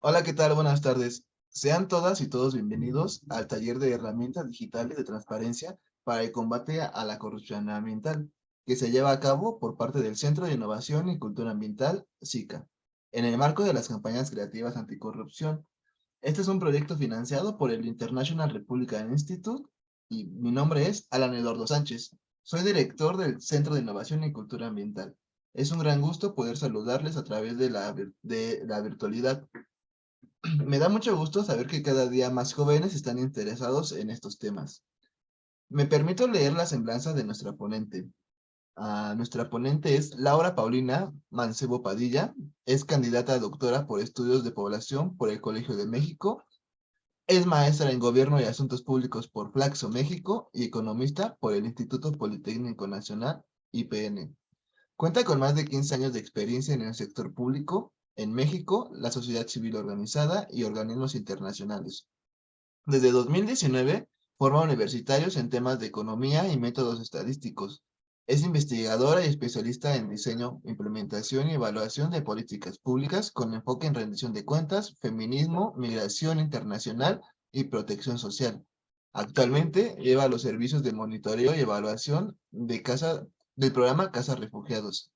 Hola, ¿qué tal? Buenas tardes. Sean todas y todos bienvenidos al taller de herramientas digitales de transparencia para el combate a la corrupción ambiental, que se lleva a cabo por parte del Centro de Innovación y Cultura Ambiental, SICA, en el marco de las campañas creativas anticorrupción. Este es un proyecto financiado por el International Republican Institute y mi nombre es Alan Eduardo Sánchez. Soy director del Centro de Innovación y Cultura Ambiental. Es un gran gusto poder saludarles a través de la virtualidad. Me da mucho gusto saber que cada día más jóvenes están interesados en estos temas. Me permito leer la semblanza de nuestra ponente. Nuestra ponente es Laura Paulina Mancebo Padilla, es candidata a doctora por estudios de población por el Colegio de México, es maestra en Gobierno y Asuntos Públicos por Flaxo México y economista por el Instituto Politécnico Nacional, IPN. Cuenta con más de 15 años de experiencia en el sector público, en México, la sociedad civil organizada y organismos internacionales. Desde 2019, forma universitarios en temas de economía y métodos estadísticos. Es investigadora y especialista en diseño, implementación y evaluación de políticas públicas con enfoque en rendición de cuentas, feminismo, migración internacional y protección social. Actualmente lleva los servicios de monitoreo y evaluación del programa Casa Refugiados.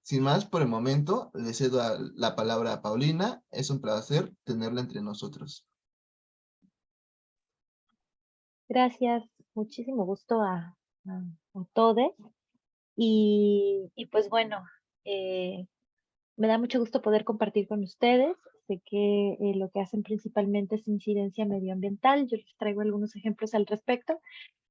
Sin más por el momento, le cedo la palabra a Paulina. Es un placer tenerla entre nosotros. Gracias, muchísimo gusto a todos. Y pues bueno, eh, me da mucho gusto poder compartir con ustedes. Sé que lo que hacen principalmente es incidencia medioambiental. Yo les traigo algunos ejemplos al respecto,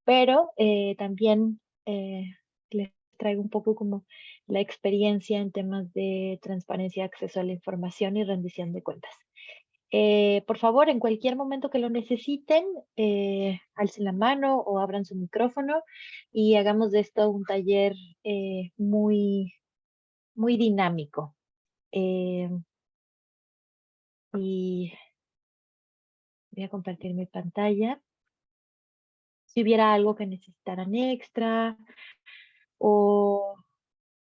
pero también les traigo un poco como la experiencia en temas de transparencia, acceso a la información y rendición de cuentas. Por favor, en cualquier momento que lo necesiten, alcen la mano o abran su micrófono y hagamos de esto un taller muy, muy dinámico. Eh, y voy a compartir mi pantalla. Si hubiera algo que necesitaran extra o,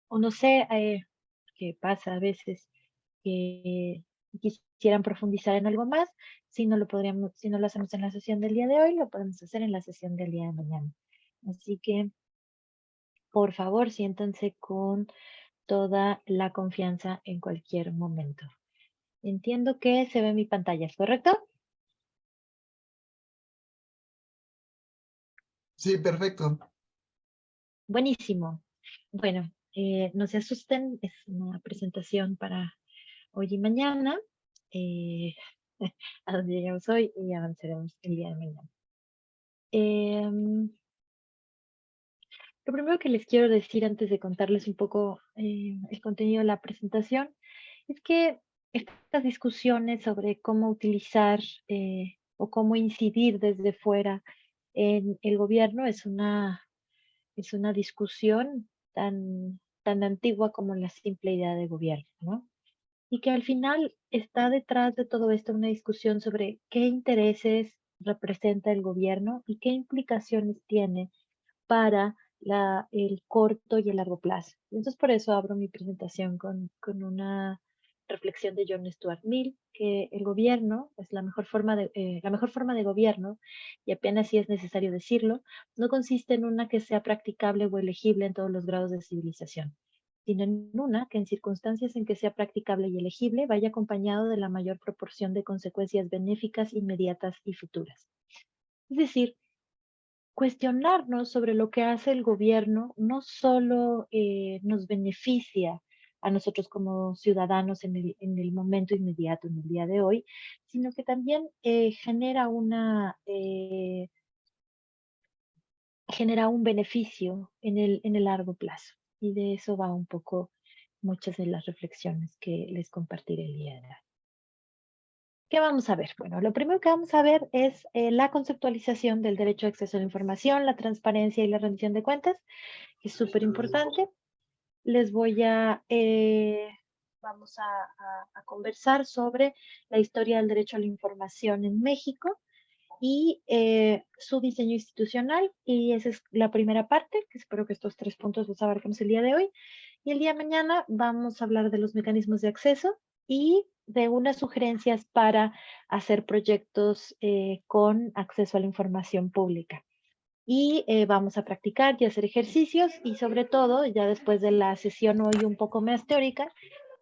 o no sé, qué pasa a veces que quisieran profundizar en algo más, si no lo hacemos en la sesión del día de hoy, lo podemos hacer en la sesión del día de mañana. Así que, por favor, siéntanse con toda la confianza en cualquier momento. Entiendo que se ve mi pantalla, ¿es correcto? Sí, perfecto. Buenísimo. Bueno, no se asusten, es una presentación para hoy y mañana, eh, a donde llegamos hoy y avanzaremos el día de mañana. Em, Lo primero que les quiero decir antes de contarles un poco el contenido de la presentación es que estas discusiones sobre cómo utilizar o cómo incidir desde fuera en el gobierno es una discusión tan antigua como la simple idea de gobierno, ¿no? Y que al final está detrás de todo esto una discusión sobre qué intereses representa el gobierno y qué implicaciones tiene para el corto y el largo plazo. Entonces, por eso abro mi presentación con una reflexión de John Stuart Mill, que el gobierno es la mejor forma de gobierno, y apenas si es necesario decirlo, no consiste en una que sea practicable o elegible en todos los grados de civilización, sino en una que en circunstancias en que sea practicable y elegible vaya acompañado de la mayor proporción de consecuencias benéficas, inmediatas y futuras. Es decir, cuestionarnos sobre lo que hace el gobierno no solo nos beneficia a nosotros como ciudadanos en el momento inmediato, en el día de hoy, sino que también genera un beneficio en el largo plazo. Y de eso va un poco muchas de las reflexiones que les compartiré el día de hoy. ¿Qué vamos a ver? Bueno, lo primero que vamos a ver es la conceptualización del derecho de acceso a la información, la transparencia y la rendición de cuentas, que es súper importante. Les voy vamos a conversar sobre la historia del derecho a la información en México y su diseño institucional. Y esa es la primera parte, que espero que estos 3 puntos los abarquemos el día de hoy. Y el día de mañana vamos a hablar de los mecanismos de acceso y de unas sugerencias para hacer proyectos con acceso a la información pública. Y vamos a practicar y hacer ejercicios y sobre todo, ya después de la sesión hoy un poco más teórica,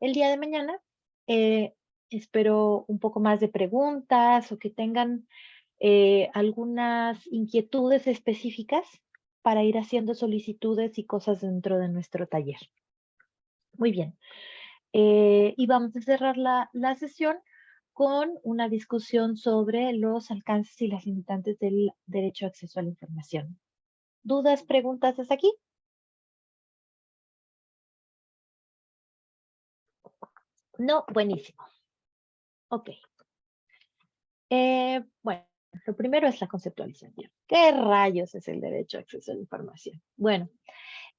el día de mañana eh, espero un poco más de preguntas o que tengan algunas inquietudes específicas para ir haciendo solicitudes y cosas dentro de nuestro taller. Muy bien. Y vamos a cerrar la sesión con una discusión sobre los alcances y las limitantes del derecho a acceso a la información. ¿Dudas, preguntas hasta aquí? No, buenísimo. Ok. Bueno, lo primero es la conceptualización. ¿Qué rayos es el derecho a acceso a la información? Bueno,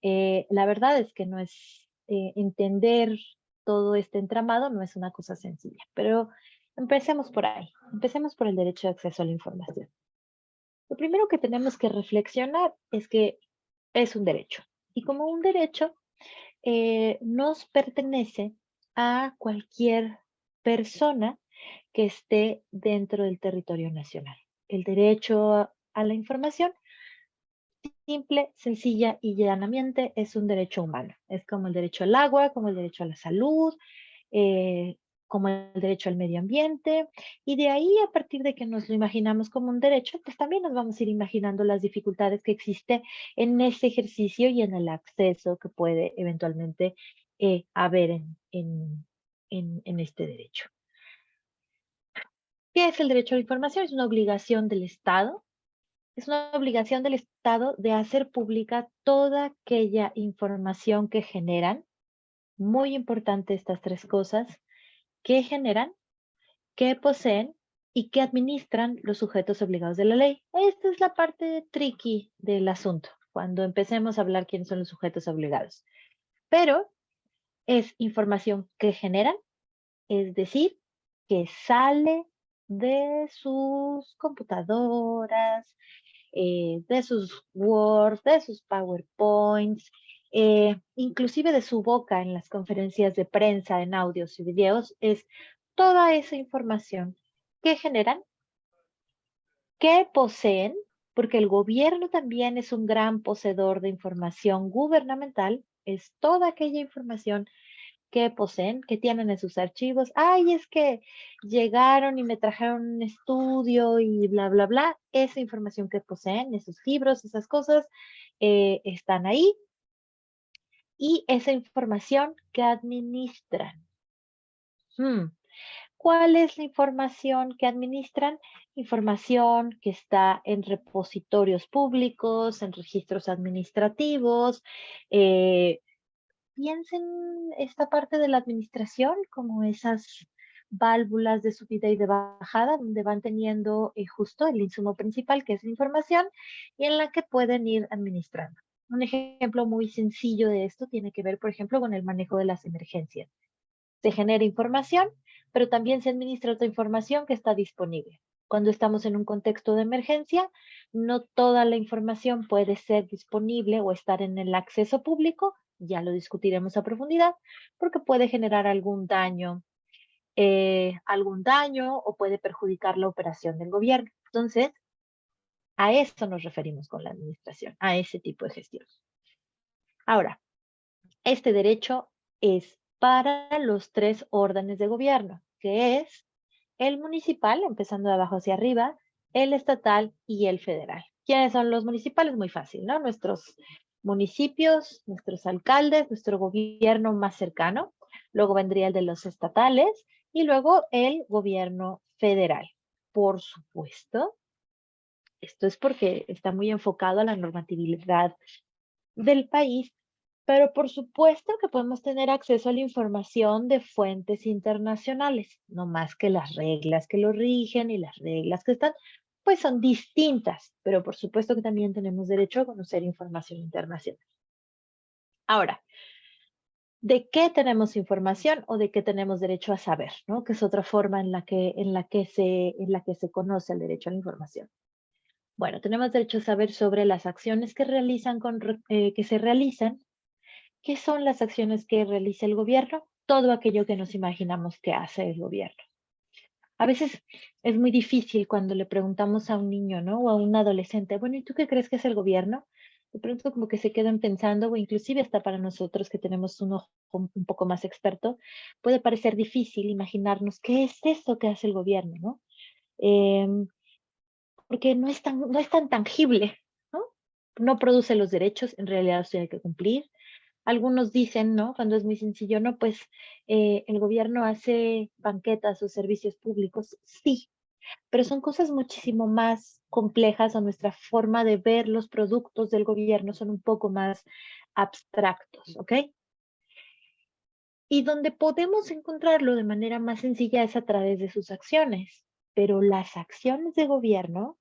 la verdad es que no es entender todo este entramado, no es una cosa sencilla, pero empecemos por ahí. Empecemos por el derecho de acceso a la información. Lo primero que tenemos que reflexionar es que es un derecho. Y como un derecho, nos pertenece a cualquier persona que esté dentro del territorio nacional. El derecho a la información, simple, sencilla y llanamente, es un derecho humano. Es como el derecho al agua, como el derecho a la salud, eh, como el derecho al medio ambiente. Y de ahí, a partir de que nos lo imaginamos como un derecho, pues también nos vamos a ir imaginando las dificultades que existe en ese ejercicio y en el acceso que puede eventualmente haber en este derecho. ¿Qué es el derecho a la información? Es una obligación del Estado. Es una obligación del Estado de hacer pública toda aquella información que generan. Muy importante estas tres cosas: que generan, que poseen y que administran los sujetos obligados de la ley. Esta es la parte tricky del asunto, cuando empecemos a hablar quiénes son los sujetos obligados. Pero es información que generan, es decir, que sale de sus computadoras, de sus Word, de sus PowerPoints, inclusive de su boca en las conferencias de prensa, en audios y videos, es toda esa información que generan, que poseen, porque el gobierno también es un gran poseedor de información gubernamental, es toda aquella información que poseen, que tienen en sus archivos. Ay, es que llegaron y me trajeron un estudio y bla, bla, bla. Esa información que poseen, esos libros, esas cosas, están ahí. Y esa información que administran. Hmm, ¿Cuál es la información que administran? Información que está en repositorios públicos, en registros administrativos. Piensen esta parte de la administración como esas válvulas de subida y de bajada, donde van teniendo justo el insumo principal, que es la información, y en la que pueden ir administrando. Un ejemplo muy sencillo de esto tiene que ver, por ejemplo, con el manejo de las emergencias. Se genera información, pero también se administra otra información que está disponible. Cuando estamos en un contexto de emergencia, no toda la información puede ser disponible o estar en el acceso público, ya lo discutiremos a profundidad, porque puede generar algún daño o puede perjudicar la operación del gobierno. Entonces, a eso nos referimos con la administración, a ese tipo de gestión. Ahora, este derecho es para los tres órdenes de gobierno, que es el municipal, empezando de abajo hacia arriba, el estatal y el federal. ¿Quiénes son los municipales? Muy fácil, ¿no? Nuestros municipios, nuestros alcaldes, nuestro gobierno más cercano. Luego vendría el de los estatales y luego el gobierno federal. Por supuesto, esto es porque está muy enfocado a la normatividad del país, pero por supuesto que podemos tener acceso a la información de fuentes internacionales, no más que las reglas que lo rigen y las reglas que están, pues son distintas, pero por supuesto que también tenemos derecho a conocer información internacional. Ahora, ¿de qué tenemos información o de qué tenemos derecho a saber? ¿No? Que es otra forma en la que se conoce el derecho a la información. Bueno, tenemos derecho a saber sobre las acciones que se realizan. ¿Qué son las acciones que realiza el gobierno? todo aquello que nos imaginamos que hace el gobierno. A veces es muy difícil cuando le preguntamos a un niño, ¿no? O a un adolescente, bueno, ¿y tú qué crees que es el gobierno? De pronto como que se quedan pensando, o inclusive hasta para nosotros que tenemos un ojo un poco más experto, puede parecer difícil imaginarnos qué es eso que hace el gobierno, ¿no? Em, Porque no es tan tangible, ¿no? No produce los derechos, en realidad los tiene que cumplir. Algunos dicen, ¿no? Cuando es muy sencillo, no, pues el gobierno hace banquetas o servicios públicos. Sí, pero son cosas muchísimo más complejas o nuestra forma de ver los productos del gobierno son un poco más abstractos, ¿ok? Y donde podemos encontrarlo de manera más sencilla es a través de sus acciones, pero las acciones de gobierno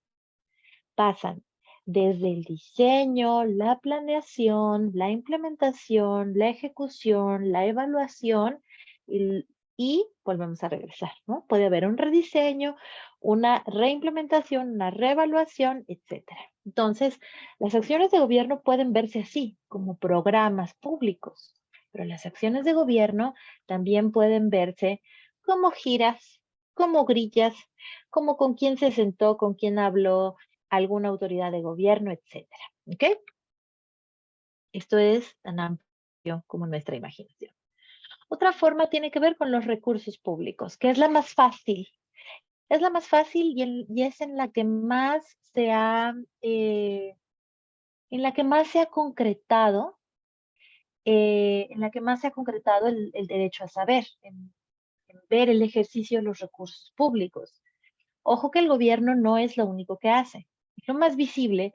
pasan desde el diseño, la planeación, la implementación, la ejecución, la evaluación y, y volvemos a regresar, ¿no? Puede haber un rediseño, una reimplementación, una reevaluación, etcétera. Entonces, las acciones de gobierno pueden verse así, como programas públicos, pero las acciones de gobierno también pueden verse como giras, como grillas, como con quién se sentó, con quién habló, alguna autoridad de gobierno, etcétera. ¿Ok? Esto es tan amplio como nuestra imaginación. Otra forma tiene que ver con los recursos públicos, que es la más fácil. Es la más fácil y es en la que más se ha, en la que más se ha concretado, en la que más se ha concretado el derecho a saber, en ver el ejercicio de los recursos públicos. Ojo que el gobierno no es lo único que hace. Es lo más visible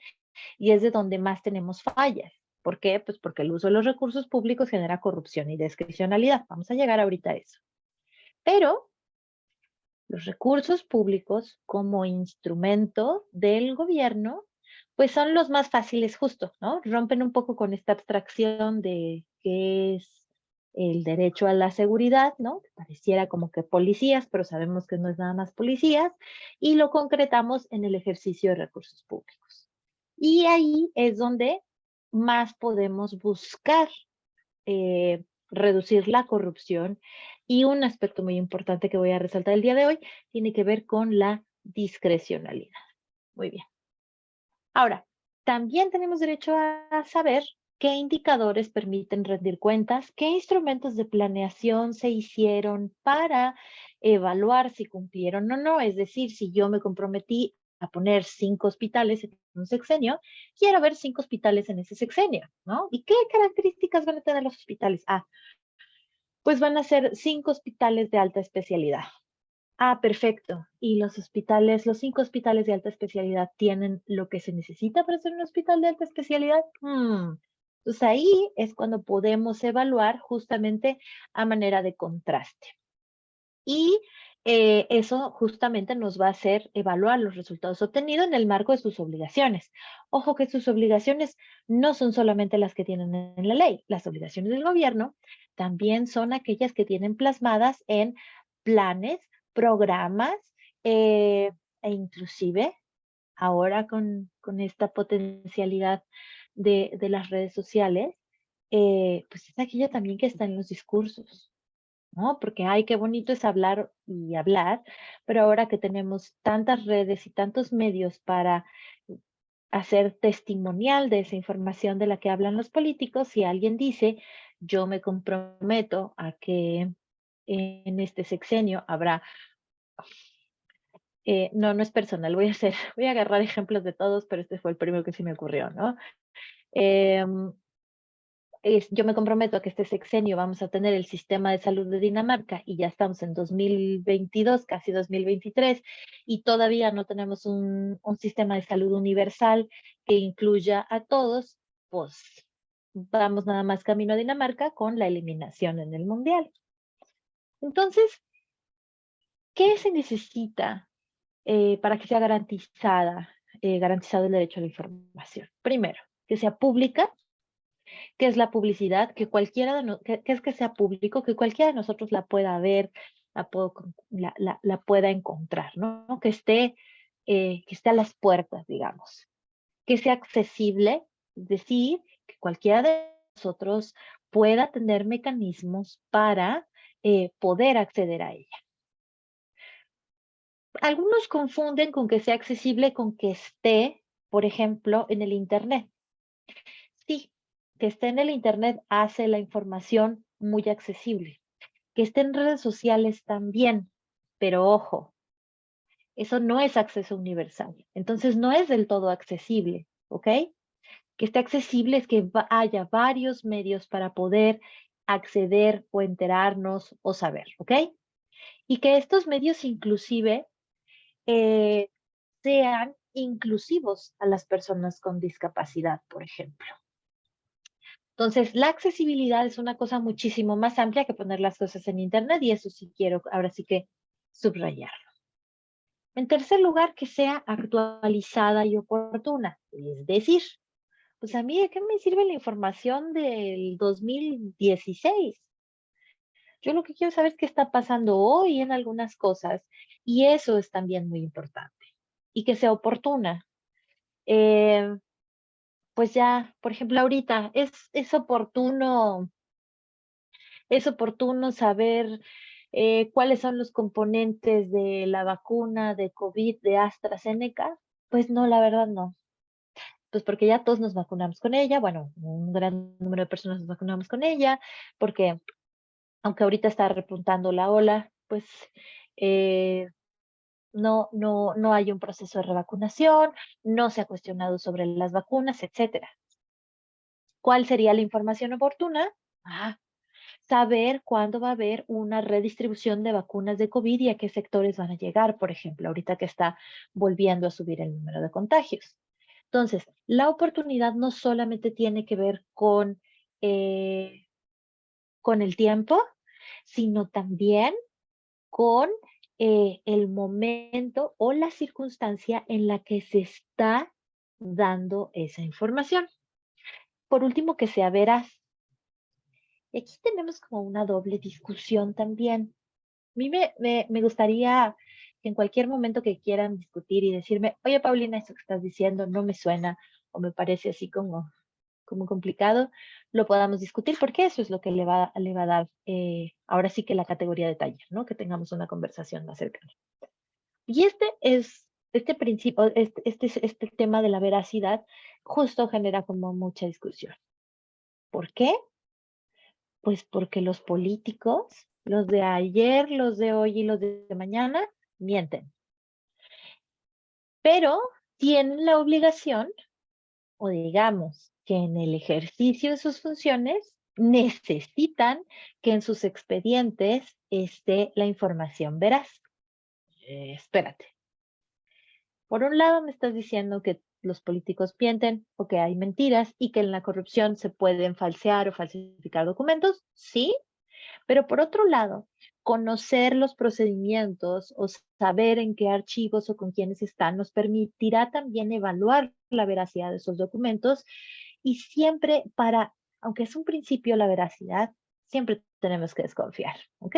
y es de donde más tenemos fallas. ¿Por qué? Pues porque el uso de los recursos públicos genera corrupción y discrecionalidad. Vamos a llegar ahorita a eso. Pero los recursos públicos como instrumento del gobierno, pues son los más fáciles justo, ¿no? Rompen un poco con esta abstracción de qué es el derecho a la seguridad, ¿no? Pareciera como que policías, pero sabemos que no es nada más policías, y lo concretamos en el ejercicio de recursos públicos. Y ahí es donde más podemos buscar reducir la corrupción. Y un aspecto muy importante que voy a resaltar el día de hoy tiene que ver con la discrecionalidad. Muy bien. Ahora, también tenemos derecho a saber qué indicadores permiten rendir cuentas, qué instrumentos de planeación se hicieron para evaluar si cumplieron o no. Es decir, si yo me comprometí a poner 5 hospitales en un sexenio, quiero ver 5 hospitales en ese sexenio, ¿no? ¿Y qué características van a tener los hospitales? Ah, pues van a ser 5 hospitales de alta especialidad. Ah, perfecto. ¿Y los hospitales, los 5 hospitales de alta especialidad tienen lo que se necesita para ser un hospital de alta especialidad? Entonces ahí es cuando podemos evaluar justamente a manera de contraste. Y eso justamente nos va a hacer evaluar los resultados obtenidos en el marco de sus obligaciones. Ojo que sus obligaciones no son solamente las que tienen en la ley. Las obligaciones del gobierno también son aquellas que tienen plasmadas en planes, programas eh, e inclusive ahora con esta potencialidad de las redes sociales, pues es aquella también que está en los discursos. ¿No? Porque, ay, qué bonito es hablar y hablar, pero ahora que tenemos tantas redes y tantos medios para hacer testimonial de esa información de la que hablan los políticos, si alguien dice, yo me comprometo a que en este sexenio habrá, no, no es personal, voy a hacer, voy a agarrar ejemplos de todos, pero este fue el primero que se me ocurrió, ¿no? Em, yo me comprometo a que este sexenio vamos a tener el sistema de salud de Dinamarca y ya estamos en 2022, casi 2023, y todavía no tenemos un sistema de salud universal que incluya a todos, pues vamos nada más camino a Dinamarca con la eliminación en el mundial. Entonces, ¿qué se necesita para que sea garantizado el derecho a la información? Primero, que sea pública, que es la publicidad, que cualquiera de que es que sea público, que cualquiera de nosotros la pueda ver, la pueda encontrar, ¿no? Que esté a las puertas, digamos, que sea accesible, es decir, que cualquiera de nosotros pueda tener mecanismos para poder acceder a ella. Algunos confunden con que sea accesible con que esté, por ejemplo, en el Internet. Sí, que esté en el Internet hace la información muy accesible. Que esté en redes sociales también, pero ojo, eso no es acceso universal. Entonces no es del todo accesible, ¿ok? Que esté accesible es que haya varios medios para poder acceder o enterarnos o saber, ¿ok? Y que estos medios inclusive eh, sean inclusivos a las personas con discapacidad, por ejemplo. Entonces, la accesibilidad es una cosa muchísimo más amplia que poner las cosas en Internet y eso sí quiero, ahora sí que subrayar. En tercer lugar, que sea actualizada y oportuna. Es decir, pues a mí, ¿de qué me sirve la información del 2016? Yo lo que quiero saber es qué está pasando hoy en algunas cosas y eso es también muy importante. Y que sea oportuna. Eh, pues ya, por ejemplo, ahorita es oportuno saber cuáles son los componentes de la vacuna de COVID de AstraZeneca. Pues no, la verdad no. Pues porque ya todos nos vacunamos con ella, bueno, un gran número de personas nos vacunamos con ella, porque aunque ahorita está repuntando la ola, pues eh, no hay un proceso de revacunación, no se ha cuestionado sobre las vacunas, etcétera. ¿Cuál sería la información oportuna? Ah, saber cuándo va a haber una redistribución de vacunas de COVID y a qué sectores van a llegar, por ejemplo, ahorita que está volviendo a subir el número de contagios. Entonces, la oportunidad no solamente tiene que ver eh, con el tiempo, sino también con el momento o la circunstancia en la que se está dando esa información. Por último, que sea veraz. Y aquí tenemos como una doble discusión también. A mí me gustaría que en cualquier momento que quieran discutir y decirme, oye, Paulina, eso que estás diciendo no me suena o me parece así como complicado, lo podamos discutir porque eso es lo que le va a dar ahora sí que la categoría de taller, ¿no? Que tengamos una conversación más cercana. Y este principio, este tema de la veracidad justo genera como mucha discusión. ¿Por qué? Pues porque los políticos, los de ayer, los de hoy y los de mañana, mienten. Pero tienen la obligación, o digamos, que en el ejercicio de sus funciones necesitan que en sus expedientes esté la información veraz. Espérate. Por un lado, me estás diciendo que los políticos mienten o que hay mentiras y que en la corrupción se pueden falsear o falsificar documentos. Sí, pero por otro lado, conocer los procedimientos o saber en qué archivos o con quiénes están nos permitirá también evaluar la veracidad de esos documentos y siempre aunque es un principio la veracidad, siempre tenemos que desconfiar, ¿ok?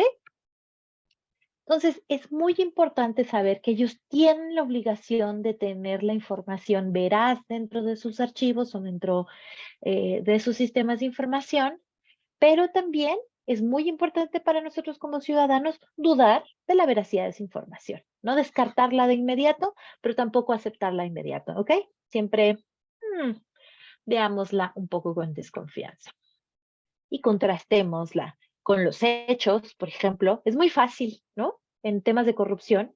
Entonces, es muy importante saber que ellos tienen la obligación de tener la información veraz dentro de sus archivos o dentro de sus sistemas de información, pero también es muy importante para nosotros como ciudadanos dudar de la veracidad de esa información, no descartarla de inmediato, pero tampoco aceptarla de inmediato, ¿ok? Siempre veámosla un poco con desconfianza y contrastémosla con los hechos, por ejemplo. Es muy fácil, ¿no? En temas de corrupción,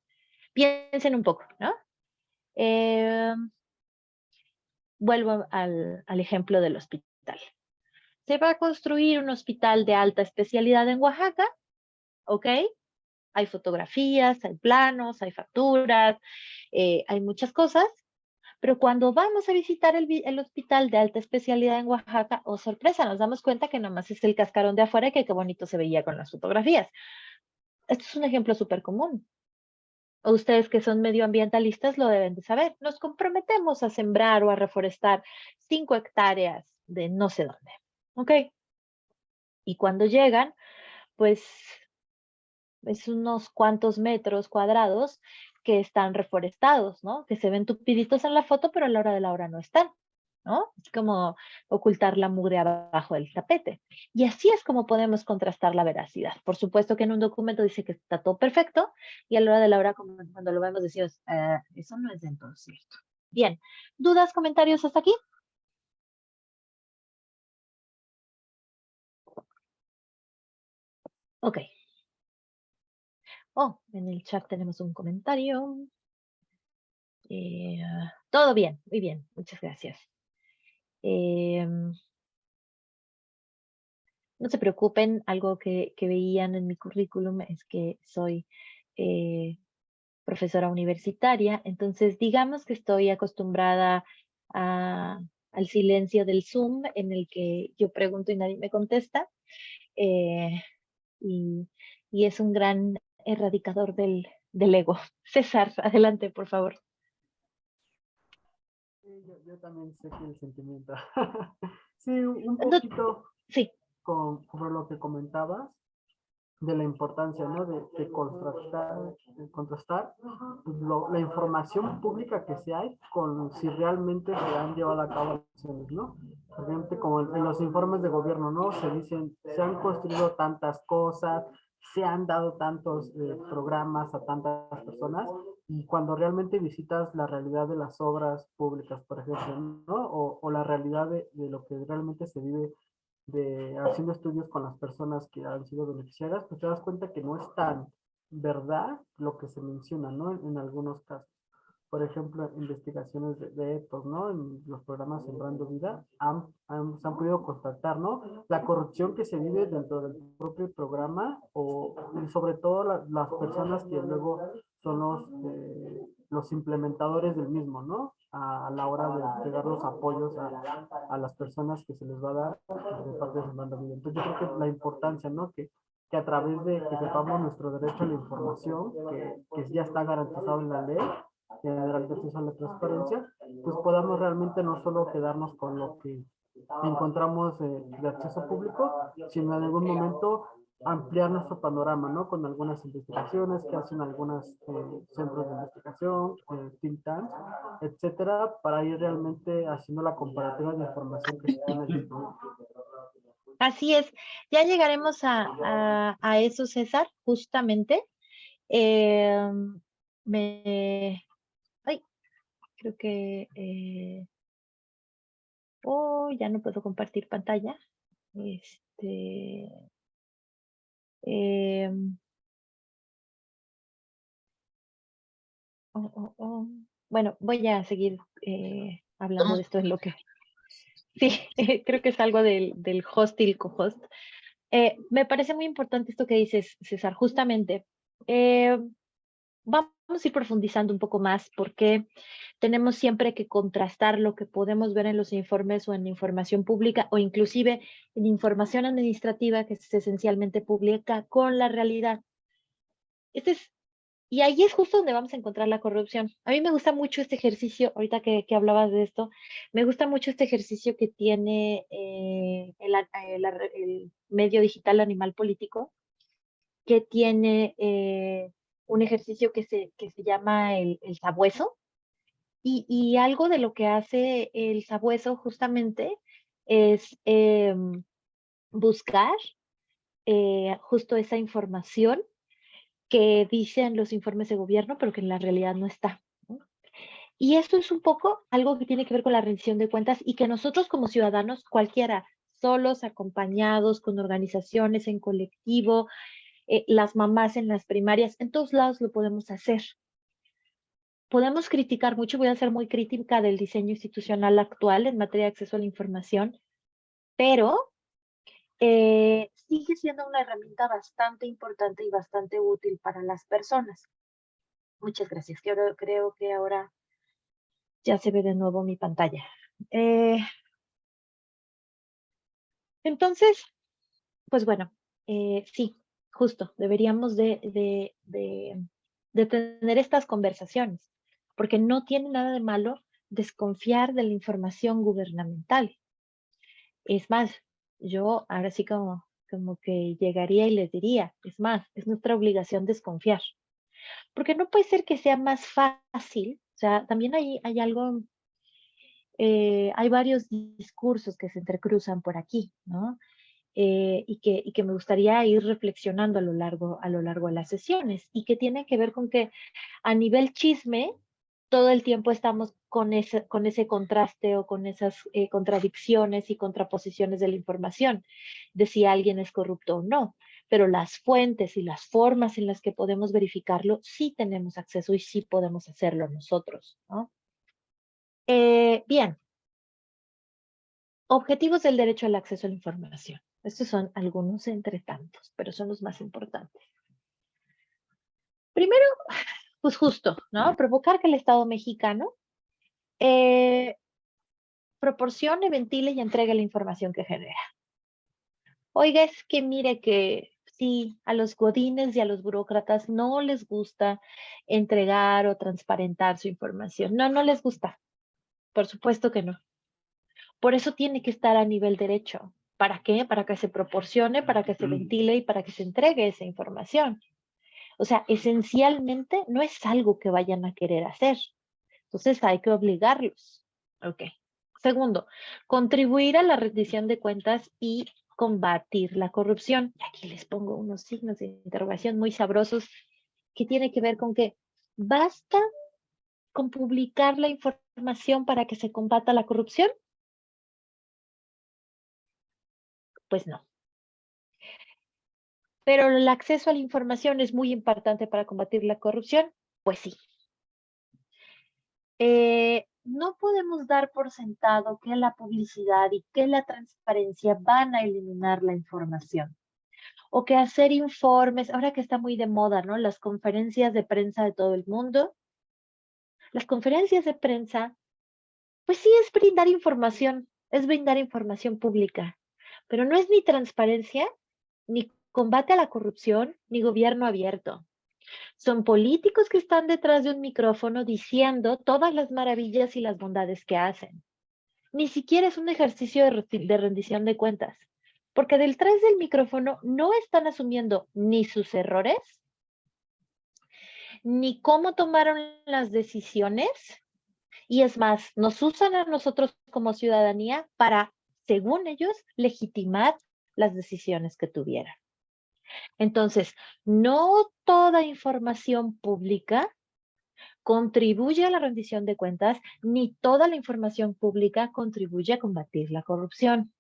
piensen un poco, ¿no? Eh, vuelvo al ejemplo del hospital. Se va a construir un hospital de alta especialidad en Oaxaca, ¿ok? Hay fotografías, hay planos, hay facturas, hay muchas cosas, pero cuando vamos a visitar el hospital de alta especialidad en Oaxaca, oh sorpresa, nos damos cuenta que nomás es el cascarón de afuera y que qué bonito se veía con las fotografías. Esto es un ejemplo súper común. Ustedes que son medioambientalistas lo deben de saber. Nos comprometemos a sembrar o a reforestar 5 hectáreas de no sé dónde, ¿ok? Y cuando llegan, pues es unos cuantos metros cuadrados que están reforestados, ¿no? Que se ven tupiditos en la foto, pero a la hora de la hora no están. ¿no? Es como ocultar la mugre abajo del tapete. Y así es como podemos contrastar la veracidad. Por supuesto que en un documento dice que está todo perfecto y a la hora de la hora, como cuando lo vemos, decimos, eso no es del todo cierto. Bien, ¿dudas, comentarios hasta aquí? Ok. Oh, en el chat tenemos un comentario. Todo bien, muy bien, muchas gracias. Em, no se preocupen, algo que veían en mi currículum es que soy eh, profesora universitaria, entonces digamos que estoy acostumbrada a- al silencio del Zoom en el que yo pregunto y nadie me contesta, eh, y, y es un gran erradicador del ego. César, adelante, por favor. Sí, yo también sé que el sentimiento. Sí, un No, poquito sí, sobre lo que comentabas de la importancia, ¿no? De contrastar pues, la información pública que se hay con si realmente se han llevado a cabo las acciones, ¿no? Por ejemplo, como en los informes de gobierno, ¿no? Se dicen, se han construido tantas cosas, se han dado tantos programas a tantas personas, y cuando realmente visitas la realidad de las obras públicas, por ejemplo, ¿no? O la realidad de lo que realmente se vive de haciendo estudios con las personas que han sido beneficiadas, pues te das cuenta que no es tan verdad lo que se menciona, ¿no? En algunos casos. Por ejemplo, investigaciones de ETOS, ¿no? En los programas Sembrando Vida, se han podido constatar, ¿no? La corrupción que se vive dentro del propio programa y sobre todo las personas que luego son los implementadores del mismo, ¿no? A la hora de dar los apoyos a las personas que se les va a dar de parte de Sembrando Vida. Entonces yo creo que la importancia, ¿no? Que a través de que sepamos nuestro derecho a la información, que ya está garantizado en la ley, general de acceso a la transparencia, pues podamos realmente no solo quedarnos con lo que encontramos de acceso público, sino en algún momento ampliar nuestro panorama, ¿no? Con algunas investigaciones que hacen algunos centros de investigación, think tanks, etcétera, para ir realmente haciendo la comparativa de información que se tiene disponible. así es. Ya llegaremos a eso, César, justamente. Em, me, ay, creo que, oh, ya no puedo compartir pantalla. Este, em, oh. Bueno, voy a seguir hablando de Estamos- esto en lo que, sí, creo que es algo del host y el co-host. Me parece muy importante esto que dices, César, justamente. Eh, Vamos a ir profundizando un poco más porque tenemos siempre que contrastar lo que podemos ver en los informes o en información pública o inclusive en información administrativa que es esencialmente pública con la realidad. Este es, y ahí es justo donde vamos a encontrar la corrupción. A mí me gusta mucho este ejercicio, ahorita que hablabas de esto, me gusta mucho este ejercicio que tiene el medio digital Animal Político, que tiene un ejercicio que se llama el sabueso. Y algo de lo que hace el sabueso justamente es buscar justo esa información que dicen los informes de gobierno, pero que en la realidad no está, ¿no? Y esto es un poco algo que tiene que ver con la rendición de cuentas y que nosotros como ciudadanos, cualquiera, solos, acompañados, con organizaciones, en colectivo, las mamás en las primarias, en todos lados lo podemos hacer. Podemos criticar mucho, voy a ser muy crítica del diseño institucional actual en materia de acceso a la información, pero sigue siendo una herramienta bastante importante y bastante útil para las personas. Muchas gracias. Creo que ahora ya se ve de nuevo mi pantalla. Eh, entonces, pues bueno, sí, justo, deberíamos de tener estas conversaciones, porque no tiene nada de malo desconfiar de la información gubernamental. Es más, yo ahora sí como que llegaría y les diría, es más, es nuestra obligación desconfiar, porque no puede ser que sea más fácil, o sea, también hay algo hay varios discursos que se entrecruzan por aquí, ¿no? Y que me gustaría ir reflexionando a lo largo de las sesiones y que tiene que ver con que a nivel chisme todo el tiempo estamos con ese contraste o con esas contradicciones y contraposiciones de la información, de si alguien es corrupto o no. Pero las fuentes y las formas en las que podemos verificarlo, sí tenemos acceso y sí podemos hacerlo nosotros, ¿no? Bien, objetivos del derecho al acceso a la información. Estos son algunos entre tantos, pero son los más importantes. Primero, pues justo, ¿no? Provocar que el Estado mexicano proporcione, ventile y entregue la información que genera. Oiga, es que mire que sí, a los godines y a los burócratas no les gusta entregar o transparentar su información. No, no les gusta. Por supuesto que no. Por eso tiene que estar a nivel derecho. ¿Para qué? Para que se proporcione, para que se ventile y para que se entregue esa información. O sea, esencialmente no es algo que vayan a querer hacer. Entonces hay que obligarlos. Ok. Segundo, contribuir a la rendición de cuentas y combatir la corrupción. Y aquí les pongo unos signos de interrogación muy sabrosos que tiene que ver con que basta con publicar la información para que se combata la corrupción. Pues no. Pero el acceso a la información es muy importante para combatir la corrupción. Pues sí. No podemos dar por sentado que la publicidad y que la transparencia van a eliminar la información. O que hacer informes, ahora que está muy de moda, ¿no? Las conferencias de prensa de todo el mundo. Las conferencias de prensa, pues sí es brindar información pública, pero no es ni transparencia, ni combate a la corrupción, ni gobierno abierto. Son políticos que están detrás de un micrófono diciendo todas las maravillas y las bondades que hacen. Ni siquiera es un ejercicio de rendición de cuentas, porque detrás del micrófono no están asumiendo ni sus errores, ni cómo tomaron las decisiones, y es más, nos usan a nosotros como ciudadanía para, según ellos, legitimar las decisiones que tuvieran. Entonces, no toda información pública contribuye a la rendición de cuentas, ni toda la información pública contribuye a combatir la corrupción.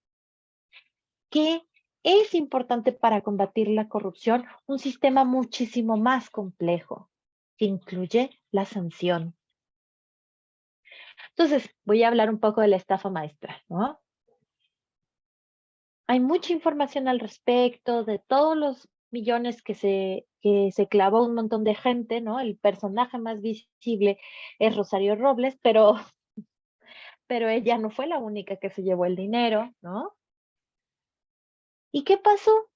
¿Qué es importante para combatir la corrupción? Un sistema muchísimo más complejo, que incluye la sanción. Entonces, voy a hablar un poco de la estafa maestra, ¿no? Hay mucha información al respecto de todos los millones que se clavó un montón de gente, ¿no? El personaje más visible es Rosario Robles, pero ella no fue la única que se llevó el dinero, ¿no? ¿Y qué pasó?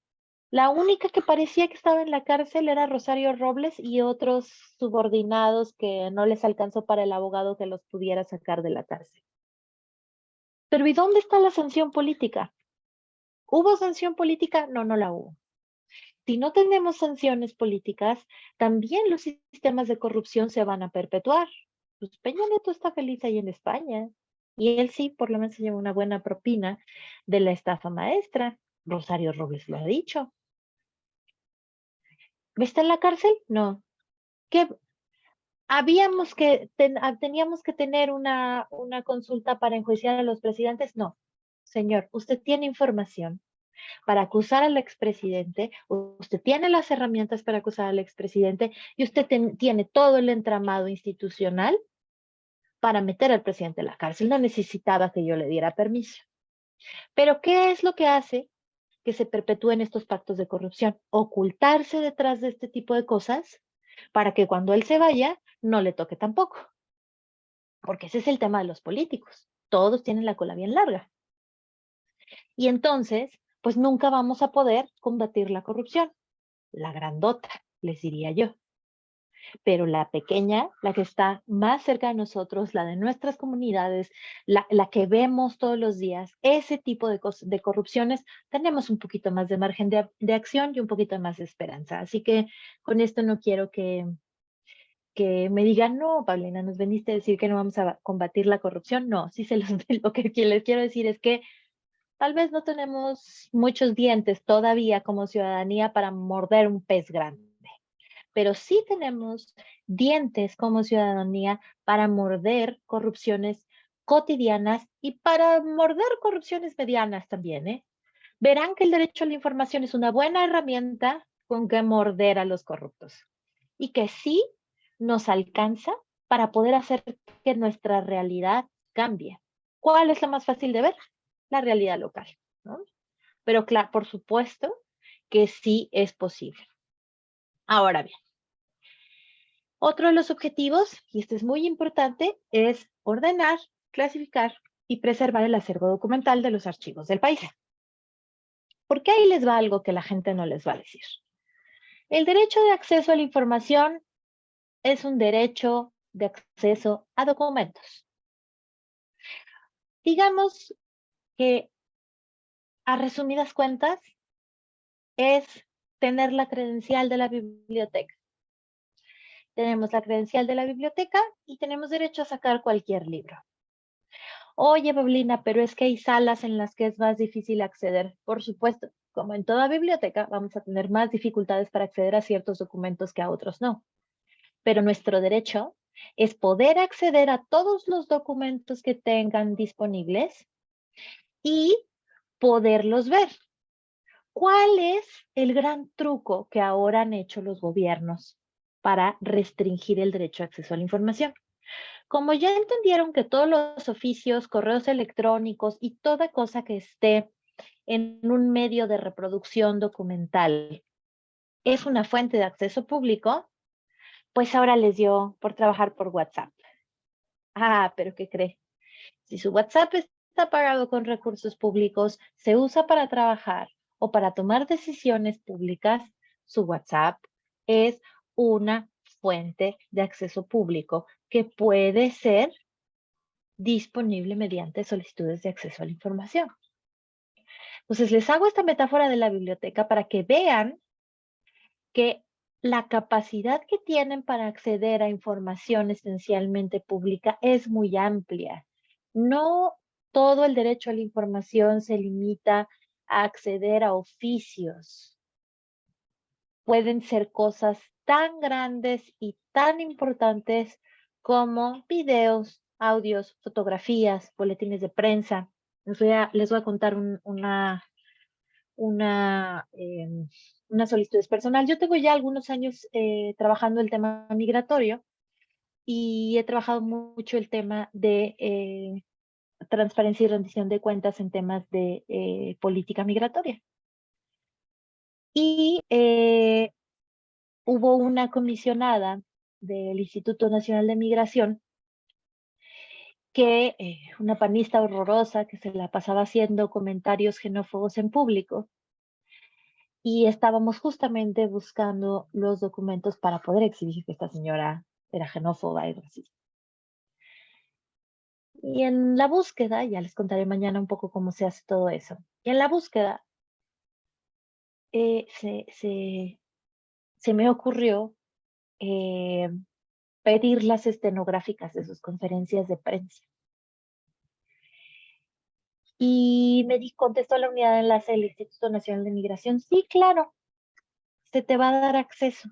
La única que parecía que estaba en la cárcel era Rosario Robles y otros subordinados que no les alcanzó para el abogado que los pudiera sacar de la cárcel. Pero ¿y dónde está la sanción política? ¿Hubo sanción política? No, no la hubo. Si no tenemos sanciones políticas, también los sistemas de corrupción se van a perpetuar. Pues Peña Nieto está feliz ahí en España. Y él sí, por lo menos se lleva una buena propina de la estafa maestra. Rosario Robles lo ha dicho. ¿Está en la cárcel? No. ¿Qué? Teníamos que tener una consulta para enjuiciar a los presidentes. No. Señor, usted tiene información para acusar al expresidente, usted tiene las herramientas para acusar al expresidente y usted tiene todo el entramado institucional para meter al presidente en la cárcel. No necesitaba que yo le diera permiso. Pero ¿qué es lo que hace que se perpetúen estos pactos de corrupción? Ocultarse detrás de este tipo de cosas para que cuando él se vaya no le toque tampoco. Porque ese es el tema de los políticos. Todos tienen la cola bien larga. Y entonces, pues nunca vamos a poder combatir la corrupción. La grandota, les diría yo. Pero la pequeña, la que está más cerca de nosotros, la de nuestras comunidades, la que vemos todos los días, ese tipo de corrupciones, tenemos un poquito más de margen de acción y un poquito más de esperanza. Así que con esto no quiero que que me digan, no, Paulina, nos veniste a decir que no vamos a combatir la corrupción. No, sí se los, lo que les quiero decir es que tal vez no tenemos muchos dientes todavía como ciudadanía para morder un pez grande, pero sí tenemos dientes como ciudadanía para morder corrupciones cotidianas y para morder corrupciones medianas también, ¿eh? Verán que el derecho a la información es una buena herramienta con que morder a los corruptos y que sí nos alcanza para poder hacer que nuestra realidad cambie. ¿Cuál es la más fácil de ver? La realidad local, ¿no? Pero claro, por supuesto que sí es posible. Ahora bien, otro de los objetivos, y este es muy importante, es ordenar, clasificar y preservar el acervo documental de los archivos del país. Porque ahí les va algo que la gente no les va a decir. El derecho de acceso a la información es un derecho de acceso a documentos. Digamos que, a resumidas cuentas, es tener la credencial de la biblioteca. Tenemos la credencial de la biblioteca y tenemos derecho a sacar cualquier libro. Oye, Paulina, pero es que hay salas en las que es más difícil acceder. Por supuesto, como en toda biblioteca, vamos a tener más dificultades para acceder a ciertos documentos que a otros no. Pero nuestro derecho es poder acceder a todos los documentos que tengan disponibles y poderlos ver. ¿Cuál es el gran truco que ahora han hecho los gobiernos para restringir el derecho a acceso a la información? Como ya entendieron que todos los oficios, correos electrónicos y toda cosa que esté en un medio de reproducción documental es una fuente de acceso público, pues ahora les dio por trabajar por WhatsApp. Ah, pero ¿qué cree? Si su WhatsApp está pagado con recursos públicos, se usa para trabajar o para tomar decisiones públicas, su WhatsApp es una fuente de acceso público que puede ser disponible mediante solicitudes de acceso a la información. Entonces, les hago esta metáfora de la biblioteca para que vean que la capacidad que tienen para acceder a información esencialmente pública es muy amplia. No todo el derecho a la información se limita a acceder a oficios. Pueden ser cosas tan grandes y tan importantes como videos, audios, fotografías, boletines de prensa. Les voy a contar una, una solicitud personal. Yo tengo ya algunos años trabajando el tema migratorio y he trabajado mucho el tema de transparencia y rendición de cuentas en temas de política migratoria. Y hubo una comisionada del Instituto Nacional de Migración que, una panista horrorosa que se la pasaba haciendo comentarios xenófobos en público, y estábamos justamente buscando los documentos para poder exhibir que esta señora era xenófoba y racista. Y en la búsqueda, ya les contaré mañana un poco cómo se hace todo eso, y en la búsqueda se me ocurrió pedir las estenográficas de sus conferencias de prensa. Y contestó la unidad de enlace del Instituto Nacional de Migración, sí, claro, se te va a dar acceso.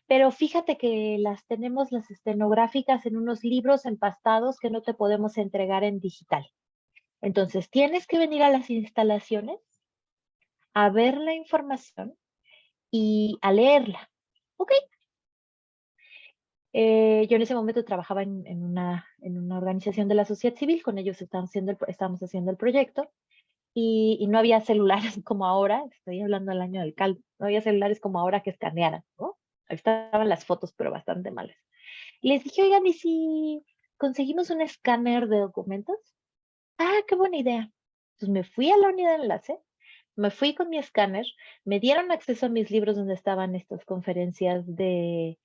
Pero fíjate que tenemos las estenográficas en unos libros empastados que no te podemos entregar en digital. Entonces, tienes que venir a las instalaciones a ver la información y a leerla. ¿Ok? Yo en ese momento trabajaba en una organización de la sociedad civil, con ellos estábamos haciendo el proyecto y no había celulares como ahora, estoy hablando del año del caldo, no había celulares como ahora que escanearan, ¿no? Ahí estaban las fotos, pero bastante malas. Y les dije, oigan, ¿y si conseguimos un escáner de documentos? Ah, qué buena idea. Entonces me fui a la unidad de enlace, me fui con mi escáner, me dieron acceso a mis libros donde estaban estas conferencias de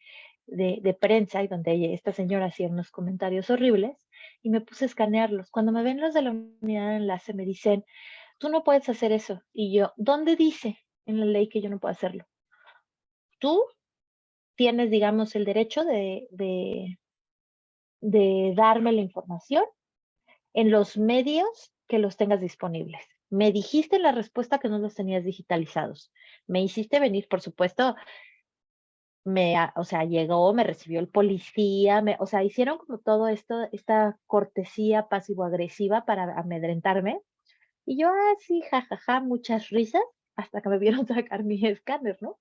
prensa y donde esta señora hacía unos comentarios horribles y me puse a escanearlos. Cuando me ven los de la unidad de enlace me dicen, tú no puedes hacer eso. Y yo, ¿dónde dice en la ley que yo no puedo hacerlo? Tú tienes, digamos, el derecho de darme la información en los medios que los tengas disponibles. Me dijiste en la respuesta que no los tenías digitalizados. Me hiciste venir, por supuesto, o sea, llegó, me recibió el policía, o sea, hicieron como todo esto, esta cortesía pasivo-agresiva para amedrentarme. Y yo, sí, jajaja, muchas risas, hasta que me vieron sacar mi escáner, ¿no?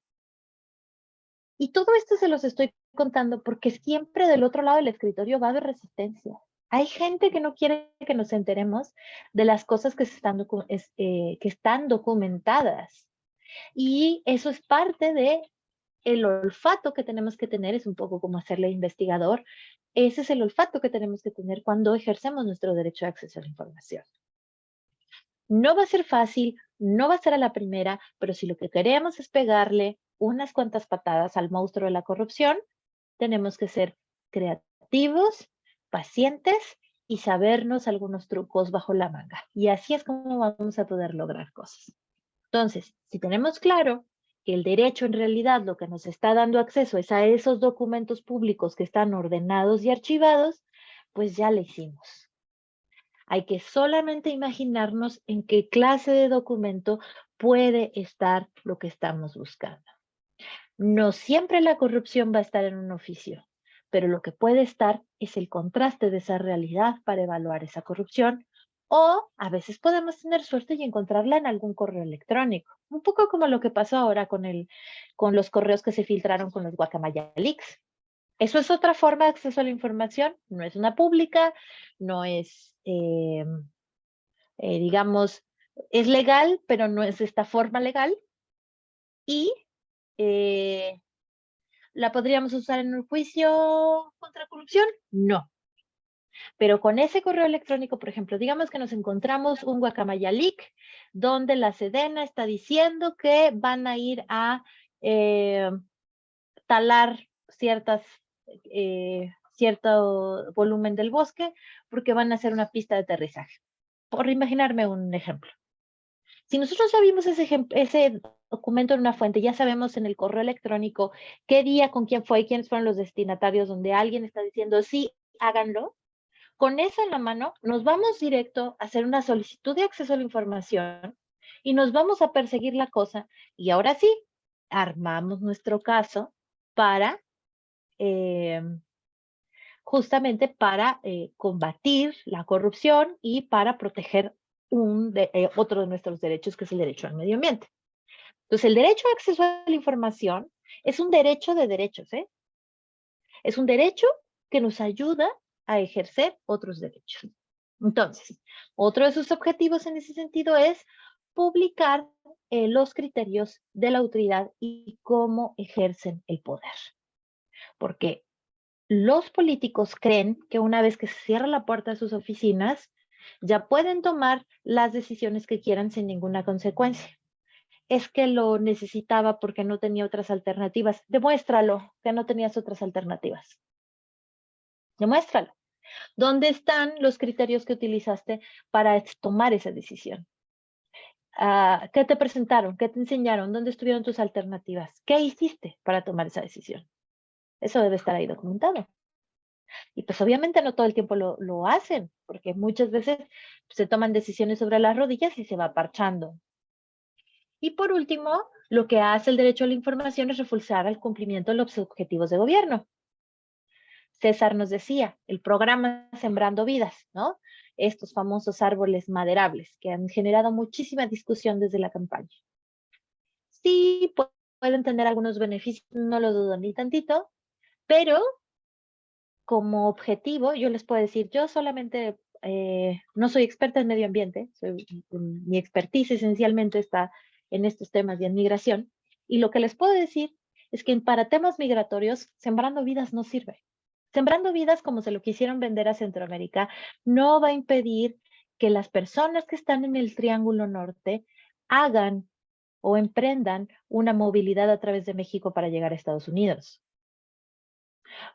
Y todo esto se los estoy contando porque siempre del otro lado del escritorio va a haber resistencia. Hay gente que no quiere que nos enteremos de las cosas que que están documentadas. Y eso es parte de el olfato que tenemos que tener, es un poco como hacerle investigador. Ese es el olfato que tenemos que tener cuando ejercemos nuestro derecho de acceso a la información. No va a ser fácil, no va a ser a la primera, pero si lo que queremos es pegarle unas cuantas patadas al monstruo de la corrupción, tenemos que ser creativos, pacientes y sabernos algunos trucos bajo la manga. Y así es como vamos a poder lograr cosas. Entonces, si tenemos claro que el derecho en realidad lo que nos está dando acceso es a esos documentos públicos que están ordenados y archivados, pues ya le hicimos. Hay que solamente imaginarnos en qué clase de documento puede estar lo que estamos buscando. No siempre la corrupción va a estar en un oficio, pero lo que puede estar es el contraste de esa realidad para evaluar esa corrupción, o a veces podemos tener suerte y encontrarla en algún correo electrónico, un poco como lo que pasó ahora con los correos que se filtraron con los Guacamaya Leaks. Eso es otra forma de acceso a la información, no es una pública, no es, digamos, es legal, pero no es de esta forma legal. Y ¿la podríamos usar en un juicio contra corrupción? No. Pero con ese correo electrónico, por ejemplo, digamos que nos encontramos un Guacamaya Leak donde la Sedena está diciendo que van a ir a talar cierto volumen del bosque porque van a hacer una pista de aterrizaje. Por imaginarme un ejemplo. Si nosotros ya vimos ese documento en una fuente, ya sabemos en el correo electrónico qué día, con quién fue, quiénes fueron los destinatarios, donde alguien está diciendo, sí, háganlo, con eso en la mano nos vamos directo a hacer una solicitud de acceso a la información y nos vamos a perseguir la cosa. Y ahora sí, armamos nuestro caso para justamente para combatir la corrupción y para proteger otro de nuestros derechos, que es el derecho al medio ambiente. Entonces, el derecho a acceso a la información es un derecho de derechos, ¿eh? Es un derecho que nos ayuda a ejercer otros derechos. Entonces, otro de sus objetivos en ese sentido es publicar los criterios de la autoridad y cómo ejercen el poder. Porque los políticos creen que una vez que se cierra la puerta de sus oficinas, ya pueden tomar las decisiones que quieran sin ninguna consecuencia. Es que lo necesitaba porque no tenía otras alternativas. Demuéstralo que no tenías otras alternativas. Demuéstralo. ¿Dónde están los criterios que utilizaste para tomar esa decisión? ¿Qué te presentaron? ¿Qué te enseñaron? ¿Dónde estuvieron tus alternativas? ¿Qué hiciste para tomar esa decisión? Eso debe estar ahí documentado. Y pues obviamente no todo el tiempo lo hacen, porque muchas veces se toman decisiones sobre las rodillas y se va parchando. Y por último, lo que hace el derecho a la información es reforzar el cumplimiento de los objetivos de gobierno. César nos decía, el programa Sembrando Vidas, ¿no? Estos famosos árboles maderables que han generado muchísima discusión desde la campaña. Sí, pueden tener algunos beneficios, no lo dudo ni tantito, pero como objetivo, yo les puedo decir, yo solamente no soy experta en medio ambiente, mi expertise esencialmente está en estos temas de migración, y lo que les puedo decir es que para temas migratorios, Sembrando Vidas no sirve. Sembrando Vidas, como se lo quisieron vender a Centroamérica, no va a impedir que las personas que están en el Triángulo Norte hagan o emprendan una movilidad a través de México para llegar a Estados Unidos.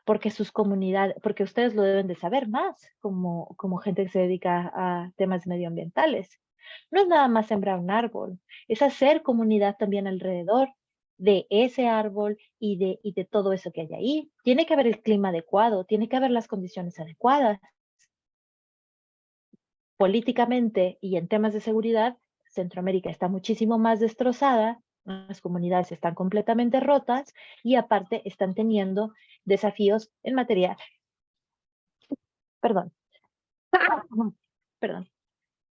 Porque sus comunidades, porque ustedes lo deben de saber más como gente que se dedica a temas medioambientales. No es nada más sembrar un árbol, es hacer comunidad también alrededor, de ese árbol y de todo eso que hay ahí. Tiene que haber el clima adecuado, tiene que haber las condiciones adecuadas. Políticamente y en temas de seguridad, Centroamérica está muchísimo más destrozada, las comunidades están completamente rotas y aparte están teniendo desafíos en materia, perdón, perdón,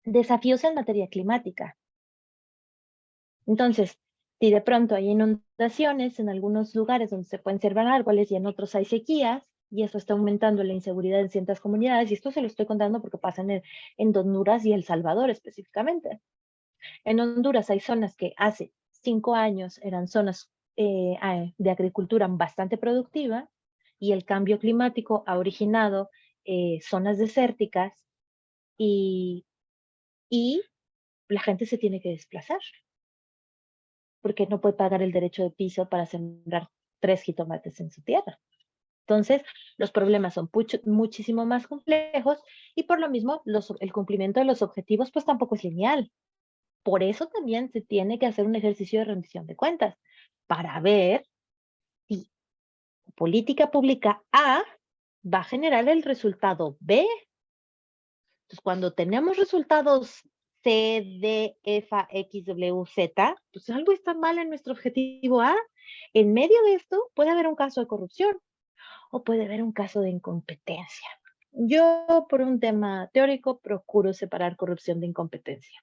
desafíos en materia climática. Entonces, si de pronto hay inundaciones en algunos lugares donde se pueden sembrar árboles y en otros hay sequías, y eso está aumentando la inseguridad en ciertas comunidades, y esto se lo estoy contando porque pasa en Honduras y El Salvador específicamente. En Honduras hay zonas que hace 5 años eran zonas de agricultura bastante productiva y el cambio climático ha originado zonas desérticas y, y la gente se tiene que desplazar porque no puede pagar el derecho de piso para sembrar 3 jitomates en su tierra. Entonces, los problemas son muchísimo más complejos y por lo mismo el cumplimiento de los objetivos pues tampoco es lineal. Por eso también se tiene que hacer un ejercicio de rendición de cuentas para ver si política pública A va a generar el resultado B. Entonces, cuando tenemos resultados C, D, F, X, W, Z, pues algo está mal en nuestro objetivo A. En medio de esto puede haber un caso de corrupción o puede haber un caso de incompetencia. Yo, por un tema teórico, procuro separar corrupción de incompetencia.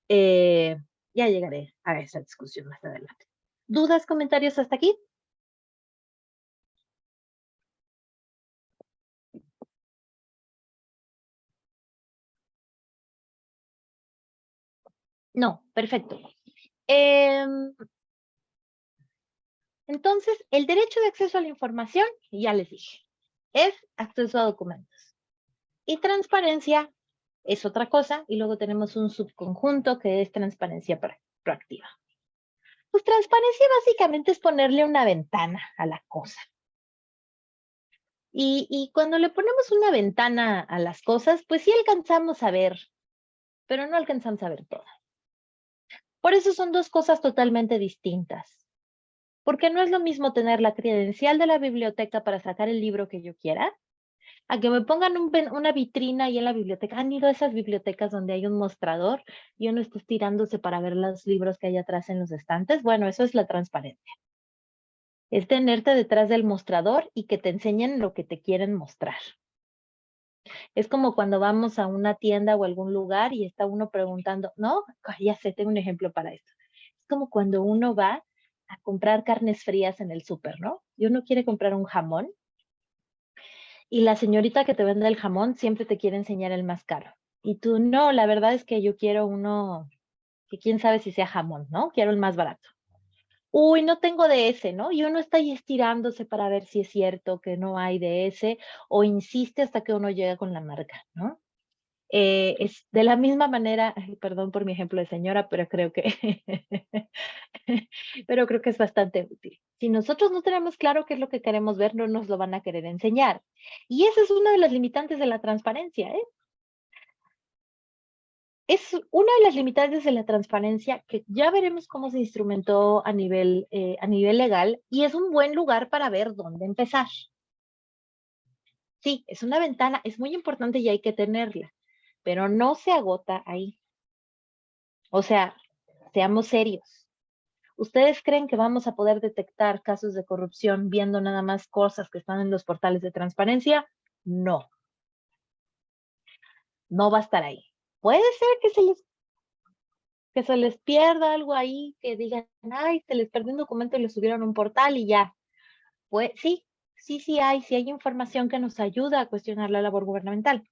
Eh, ya llegaré a esa discusión más adelante. ¿Dudas, comentarios hasta aquí? No, perfecto. Entonces, el derecho de acceso a la información, ya les dije, es acceso a documentos. Y transparencia es otra cosa, y luego tenemos un subconjunto que es transparencia proactiva. Pues transparencia básicamente es ponerle una ventana a la cosa. Y cuando le ponemos una ventana a las cosas, pues sí alcanzamos a ver, pero no alcanzamos a ver todo. Por eso son dos cosas totalmente distintas. Porque no es lo mismo tener la credencial de la biblioteca para sacar el libro que yo quiera, a que me pongan una vitrina ahí en la biblioteca. ¿Han ido a esas bibliotecas donde hay un mostrador y uno está estirándose para ver los libros que hay atrás en los estantes? Bueno, eso es la transparencia. Es tenerte detrás del mostrador y que te enseñen lo que te quieren mostrar. Es como cuando vamos a una tienda o algún lugar y está uno preguntando, no, ya sé, tengo un ejemplo para esto. Es como cuando uno va a comprar carnes frías en el súper, ¿no? Y uno quiere comprar un jamón y la señorita que te vende el jamón siempre te quiere enseñar el más caro. Y tú, no, la verdad es que yo quiero uno que quién sabe si sea jamón, ¿no? Quiero el más barato. Uy, no tengo de ese, ¿no? Y uno está ahí estirándose para ver si es cierto que no hay de ese o insiste hasta que uno llega con la marca, ¿no? Es de la misma manera, perdón por mi ejemplo de señora, pero creo que, pero creo que es bastante útil. Si nosotros no tenemos claro qué es lo que queremos ver, no nos lo van a querer enseñar. Y esa es una de las limitantes de la transparencia, ¿eh? Es una de las limitantes de la transparencia que ya veremos cómo se instrumentó a nivel legal y es un buen lugar para ver dónde empezar. Sí, es una ventana, es muy importante y hay que tenerla, pero no se agota ahí. O sea, seamos serios. ¿Ustedes creen que vamos a poder detectar casos de corrupción viendo nada más cosas que están en los portales de transparencia? No, no va a estar ahí. Puede ser que se les pierda algo ahí, que digan, ay, se les perdió un documento y lo subieron a un portal y ya. Pues sí, sí hay información que nos ayuda a cuestionar la labor gubernamental.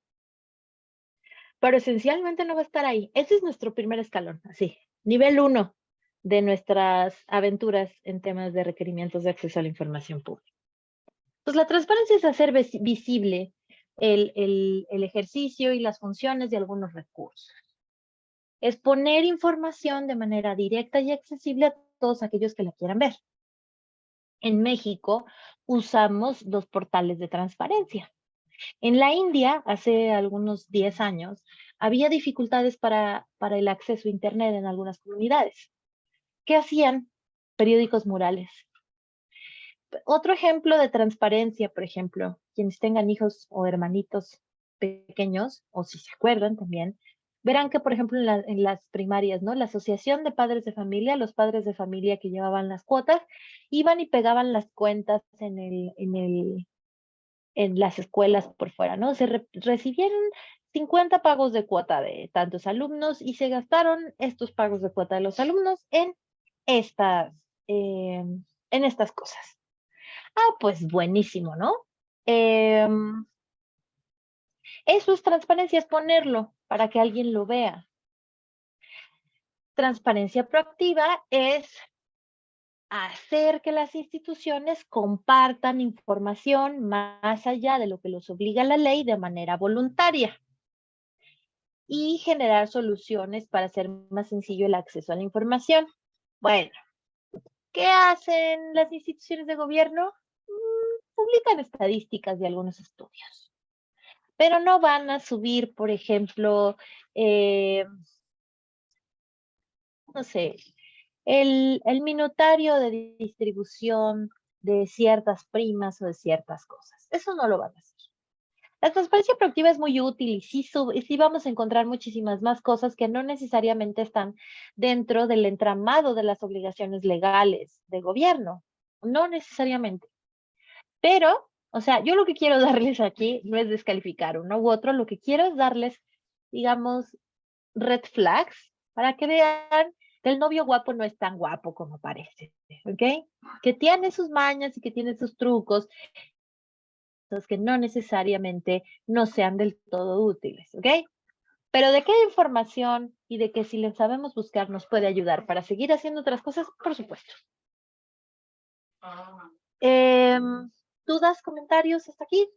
Pero esencialmente no va a estar ahí. Ese es nuestro primer escalón, así, nivel 1 de nuestras aventuras en temas de requerimientos de acceso a la información pública. Pues la transparencia es hacer visible el ejercicio y las funciones de algunos recursos. Es poner información de manera directa y accesible a todos aquellos que la quieran ver. En México usamos los portales de transparencia. En la India, hace algunos 10 años, había dificultades para el acceso a Internet en algunas comunidades. ¿Qué hacían? periódicos murales. Otro ejemplo de transparencia, por ejemplo, quienes tengan hijos o hermanitos pequeños, o si se acuerdan también, verán que, por ejemplo, en las primarias, ¿no? La Asociación de Padres de Familia, los padres de familia que llevaban las cuotas, iban y pegaban las cuentas en las escuelas por fuera, ¿no? Recibieron 50 pagos de cuota de tantos alumnos y se gastaron estos pagos de cuota de los alumnos estas, en estas cosas. Ah, pues buenísimo, ¿no? Eso es transparencia, es ponerlo para que alguien lo vea. Transparencia proactiva es hacer que las instituciones compartan información más allá de lo que los obliga la ley de manera voluntaria y generar soluciones para hacer más sencillo el acceso a la información. Bueno, ¿qué hacen las instituciones de gobierno? Publican estadísticas de algunos estudios, pero no van a subir, por ejemplo, no sé, el minutario de distribución de ciertas primas o de ciertas cosas. Eso no lo van a hacer. La transparencia proactiva es muy útil y sí vamos a encontrar muchísimas más cosas que no necesariamente están dentro del entramado de las obligaciones legales de gobierno. No necesariamente. Pero, o sea, yo lo que quiero darles aquí no es descalificar uno u otro, lo que quiero es darles, digamos, red flags para que vean que el novio guapo no es tan guapo como parece, ¿ok? Que tiene sus mañas y que tiene sus trucos, que no necesariamente no sean del todo útiles, ¿ok? Pero de qué información y de que si le sabemos buscar nos puede ayudar para seguir haciendo otras cosas, por supuesto. ¿Dudas, comentarios hasta aquí?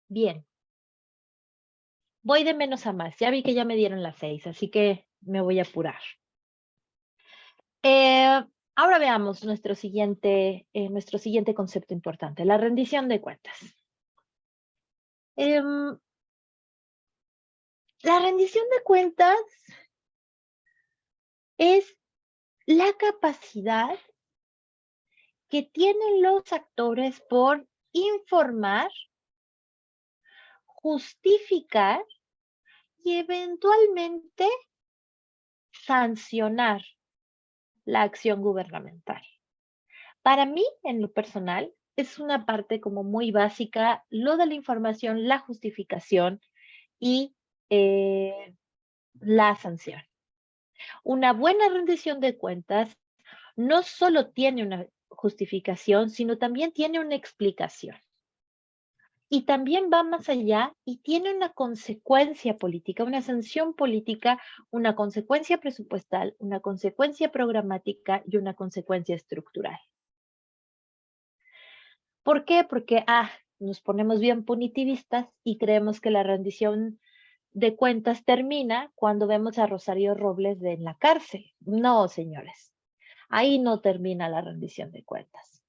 Bien. Voy de menos a más. Ya vi que ya me dieron las 6, así que me voy a apurar. Ahora veamos nuestro siguiente concepto importante, la rendición de cuentas. La rendición de cuentas es la capacidad que tienen los actores por informar, justificar y eventualmente sancionar la acción gubernamental. Para mí, en lo personal, es una parte como muy básica lo de la información, la justificación y la sanción. Una buena rendición de cuentas no solo tiene una justificación, sino también tiene una explicación. Y también va más allá y tiene una consecuencia política, una sanción política, una consecuencia presupuestal, una consecuencia programática y una consecuencia estructural. ¿Por qué? Porque nos ponemos bien punitivistas y creemos que la rendición de cuentas termina cuando vemos a Rosario Robles en la cárcel. No, señores, ahí no termina la rendición de cuentas.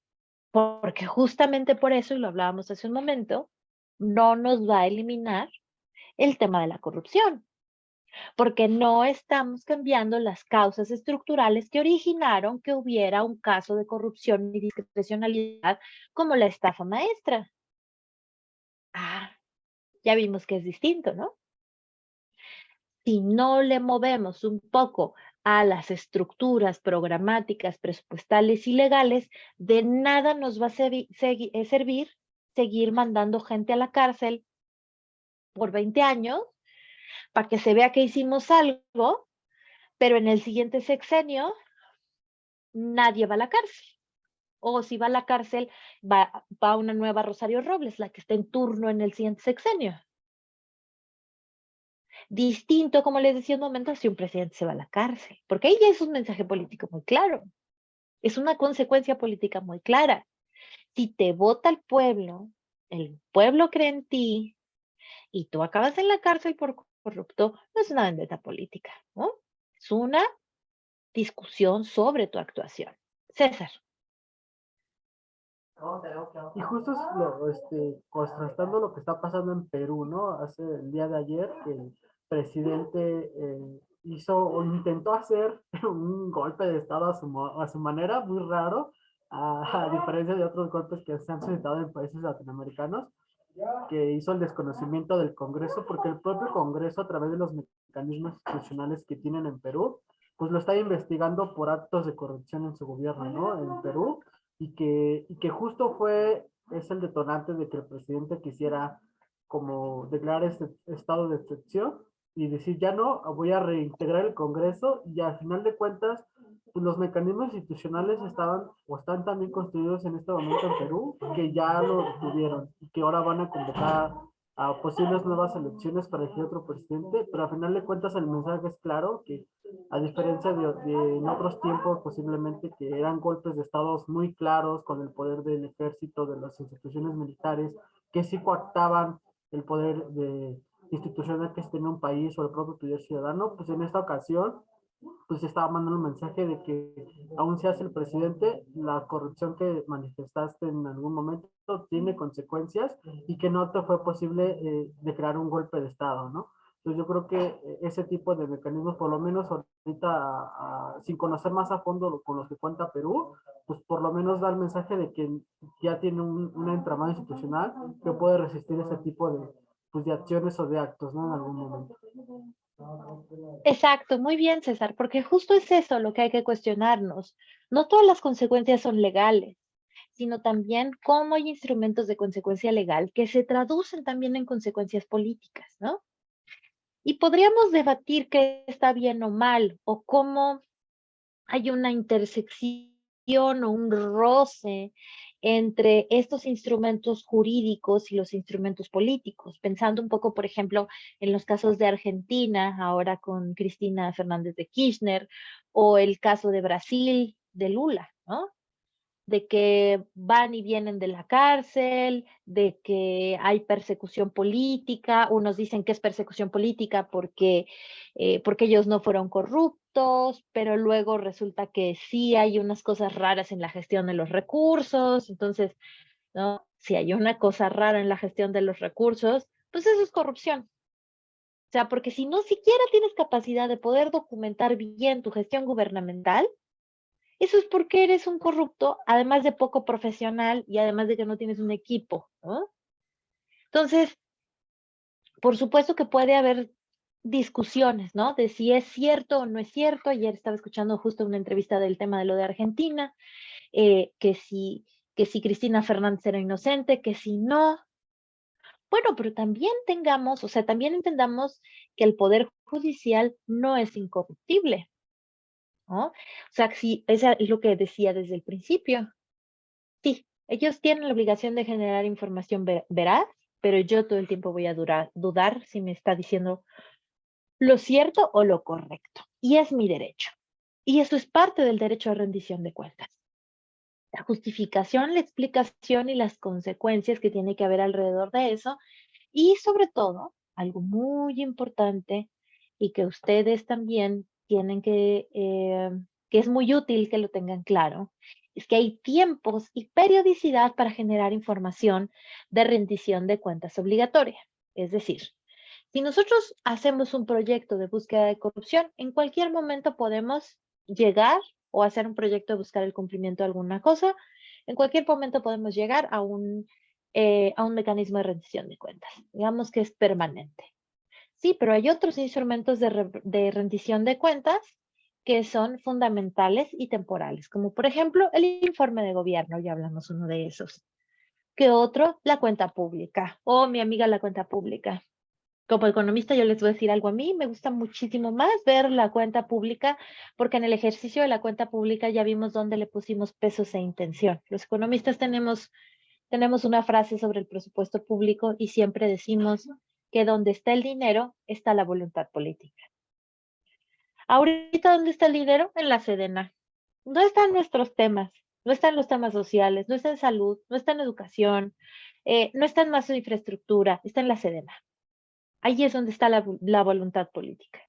Porque justamente por eso, y lo hablábamos hace un momento, no nos va a eliminar el tema de la corrupción, porque no estamos cambiando las causas estructurales que originaron que hubiera un caso de corrupción y discrecionalidad como la estafa maestra. Ya vimos que es distinto, ¿no? Si no le movemos un poco a las estructuras programáticas, presupuestales y legales, de nada nos va a servir seguir mandando gente a la cárcel por 20 años para que se vea que hicimos algo, pero en el siguiente sexenio nadie va a la cárcel. O si va a la cárcel, va una nueva Rosario Robles, la que está en turno en el siguiente sexenio. Distinto, como les decía un momento, si un presidente se va a la cárcel, porque ahí ya es un mensaje político muy claro. Es una consecuencia política muy clara. Si te vota el pueblo cree en ti y tú acabas en la cárcel por corrupto, no es una vendetta política, ¿no? Es una discusión sobre tu actuación. César. Y justo es contrastando lo que está pasando en Perú, ¿no? Hace el día de ayer, que presidente hizo o intentó hacer un golpe de Estado a su manera, muy raro, a diferencia de otros golpes que se han suscitado en países latinoamericanos, que hizo el desconocimiento del Congreso, porque el propio Congreso, a través de los mecanismos institucionales que tienen en Perú, pues lo está investigando por actos de corrupción en su gobierno, ¿no? En Perú, y que justo es el detonante de que el presidente quisiera como declarar este estado de excepción y decir, ya no, voy a reintegrar el Congreso, y al final de cuentas, pues los mecanismos institucionales estaban o están también construidos en este momento en Perú, que ya lo tuvieron y que ahora van a convocar a posibles nuevas elecciones para elegir otro presidente, pero al final de cuentas el mensaje es claro, que a diferencia de en otros tiempos posiblemente que eran golpes de estados muy claros con el poder del ejército, de las instituciones militares, que sí coactaban el poder institucional que tenía un país o el propio poder ciudadano, pues en esta ocasión pues estaba mandando un mensaje de que aún seas el presidente, la corrupción que manifestaste en algún momento tiene consecuencias y que no te fue posible declarar un golpe de Estado, ¿no? Entonces yo creo que ese tipo de mecanismos, por lo menos ahorita, sin conocer más a fondo con los que cuenta Perú, pues por lo menos da el mensaje de que ya tiene un entramado institucional que puede resistir ese tipo pues, de acciones o de actos, ¿no? En algún momento. Exacto, muy bien, César, porque justo es eso lo que hay que cuestionarnos. No todas las consecuencias son legales, sino también cómo hay instrumentos de consecuencia legal que se traducen también en consecuencias políticas, ¿no? Y podríamos debatir qué está bien o mal, o cómo hay una intersección o un roce entre estos instrumentos jurídicos y los instrumentos políticos, pensando un poco, por ejemplo, en los casos de Argentina, ahora con Cristina Fernández de Kirchner, o el caso de Brasil de Lula, ¿no? De que van y vienen de la cárcel, de que hay persecución política. Unos dicen que es persecución política porque ellos no fueron corruptos, pero luego resulta que sí hay unas cosas raras en la gestión de los recursos. Entonces, ¿no? Si hay una cosa rara en la gestión de los recursos, pues eso es corrupción. O sea, porque si no siquiera tienes capacidad de poder documentar bien tu gestión gubernamental, eso es porque eres un corrupto, además de poco profesional y además de que no tienes un equipo, ¿no? Entonces, por supuesto que puede haber discusiones, ¿no? De si es cierto o no es cierto. Ayer estaba escuchando justo una entrevista del tema de lo de Argentina, que si Cristina Fernández era inocente, que si no. Bueno, pero también tengamos, o sea, también entendamos que el Poder Judicial no es incorruptible, ¿no? O sea, si, eso es lo que decía desde el principio. Sí, ellos tienen la obligación de generar información veraz, pero yo todo el tiempo voy a dudar si me está diciendo lo cierto o lo correcto. Y es mi derecho. Y eso es parte del derecho a rendición de cuentas. La justificación, la explicación y las consecuencias que tiene que haber alrededor de eso. Y sobre todo, algo muy importante y que ustedes también tienen que es muy útil que lo tengan claro, es que hay tiempos y periodicidad para generar información de rendición de cuentas obligatoria. Es decir, si nosotros hacemos un proyecto de búsqueda de corrupción, en cualquier momento podemos llegar o hacer un proyecto de buscar el cumplimiento de alguna cosa, en cualquier momento podemos llegar a un mecanismo de rendición de cuentas. Digamos que es permanente. Sí, pero hay otros instrumentos de rendición de cuentas que son fundamentales y temporales, como por ejemplo el informe de gobierno, ya hablamos uno de esos. ¿Qué otro? La cuenta pública. Oh, mi amiga, la cuenta pública. Como economista, yo les voy a decir algo a mí, me gusta muchísimo más ver la cuenta pública, porque en el ejercicio de la cuenta pública ya vimos dónde le pusimos pesos e intención. Los economistas tenemos una frase sobre el presupuesto público y siempre decimos que donde está el dinero está la voluntad política. Ahorita, ¿dónde está el dinero? En la Sedena. No están nuestros temas, no están los temas sociales, no está en salud, no está en educación, no está en más infraestructura, está en la Sedena. Ahí es donde está la voluntad política.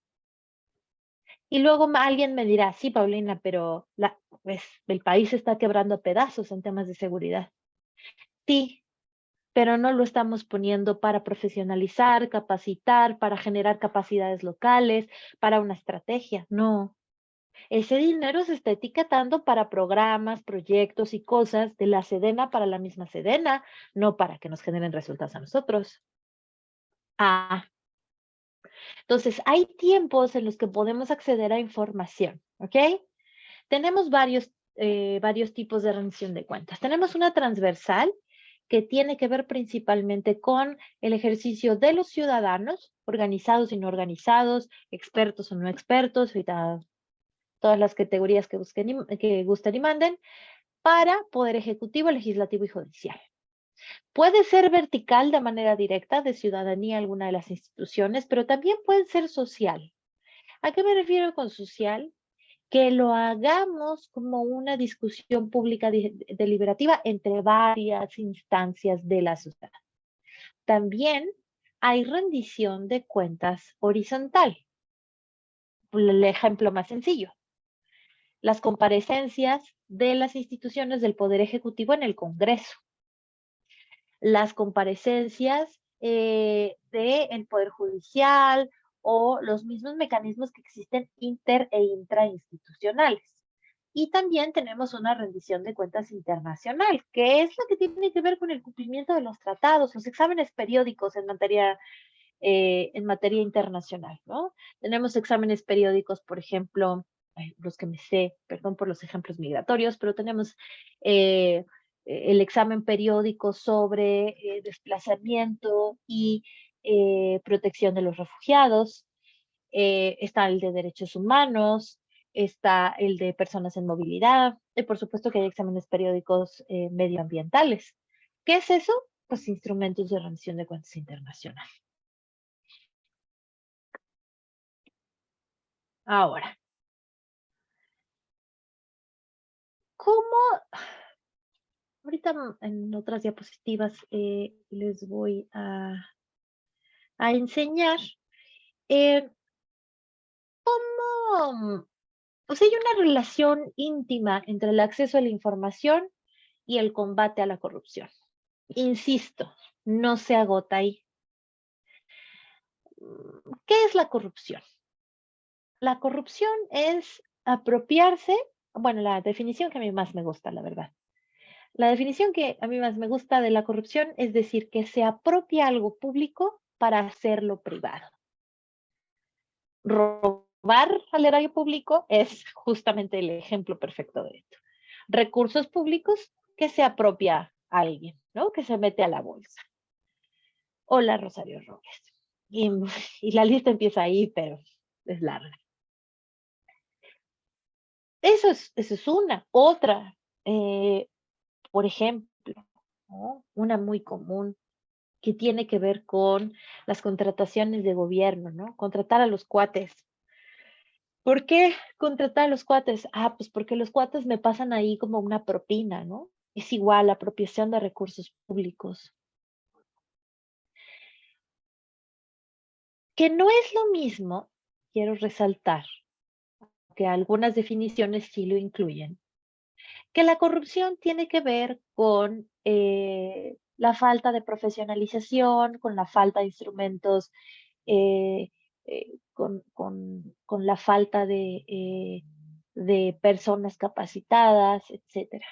Y luego alguien me dirá, sí, Paulina, pero pues, el país está quebrando a pedazos en temas de seguridad. Sí, pero no lo estamos poniendo para profesionalizar, capacitar, para generar capacidades locales, para una estrategia. No. Ese dinero se está etiquetando para programas, proyectos y cosas de la Sedena para la misma Sedena, no para que nos generen resultados a nosotros. Ah, entonces hay tiempos en los que podemos acceder a información, ¿ok? Tenemos varios tipos de rendición de cuentas. Tenemos una transversal que tiene que ver principalmente con el ejercicio de los ciudadanos, organizados y no organizados, expertos o no expertos, ahorita todas las categorías que gusten y manden, para poder ejecutivo, legislativo y judicial. Puede ser vertical de manera directa de ciudadanía alguna de las instituciones, pero también puede ser social. ¿A qué me refiero con social? Que lo hagamos como una discusión pública deliberativa entre varias instancias de la sociedad. También hay rendición de cuentas horizontal. El ejemplo más sencillo, las comparecencias de las instituciones del Poder Ejecutivo en el Congreso, las comparecencias del Poder Judicial o los mismos mecanismos que existen inter e intrainstitucionales. Y también tenemos una rendición de cuentas internacional, que es la que tiene que ver con el cumplimiento de los tratados, los exámenes periódicos en materia internacional, ¿no? Tenemos exámenes periódicos, por ejemplo, los que me sé, perdón por los ejemplos migratorios, pero tenemos el examen periódico sobre desplazamiento y protección de los refugiados, está el de derechos humanos, está el de personas en movilidad, y por supuesto que hay exámenes periódicos medioambientales. ¿Qué es eso? Pues instrumentos de rendición de cuentas internacional. Ahora, ¿cómo? Ahorita en otras diapositivas les voy a enseñar cómo, o sea, hay una relación íntima entre el acceso a la información y el combate a la corrupción. Insisto, no se agota ahí. ¿Qué es la corrupción? La corrupción es apropiarse, bueno, la definición que a mí más me gusta, la verdad. La definición que a mí más me gusta de la corrupción es decir que se apropia algo público para hacerlo privado. Robar al erario público es justamente el ejemplo perfecto de esto. Recursos públicos que se apropia a alguien, ¿no? Que se mete a la bolsa. Hola, Rosario Robles. Y la lista empieza ahí, pero es larga. Eso es una. Otra, por ejemplo, ¿no? Una muy común que tiene que ver con las contrataciones de gobierno, ¿no? Contratar a los cuates. ¿Por qué contratar a los cuates? Ah, pues porque los cuates me pasan ahí como una propina, ¿no? Es igual la apropiación de recursos públicos. Que no es lo mismo, quiero resaltar, que algunas definiciones sí lo incluyen, que la corrupción tiene que ver con la falta de profesionalización, con la falta de instrumentos, con la falta de personas capacitadas, etcétera.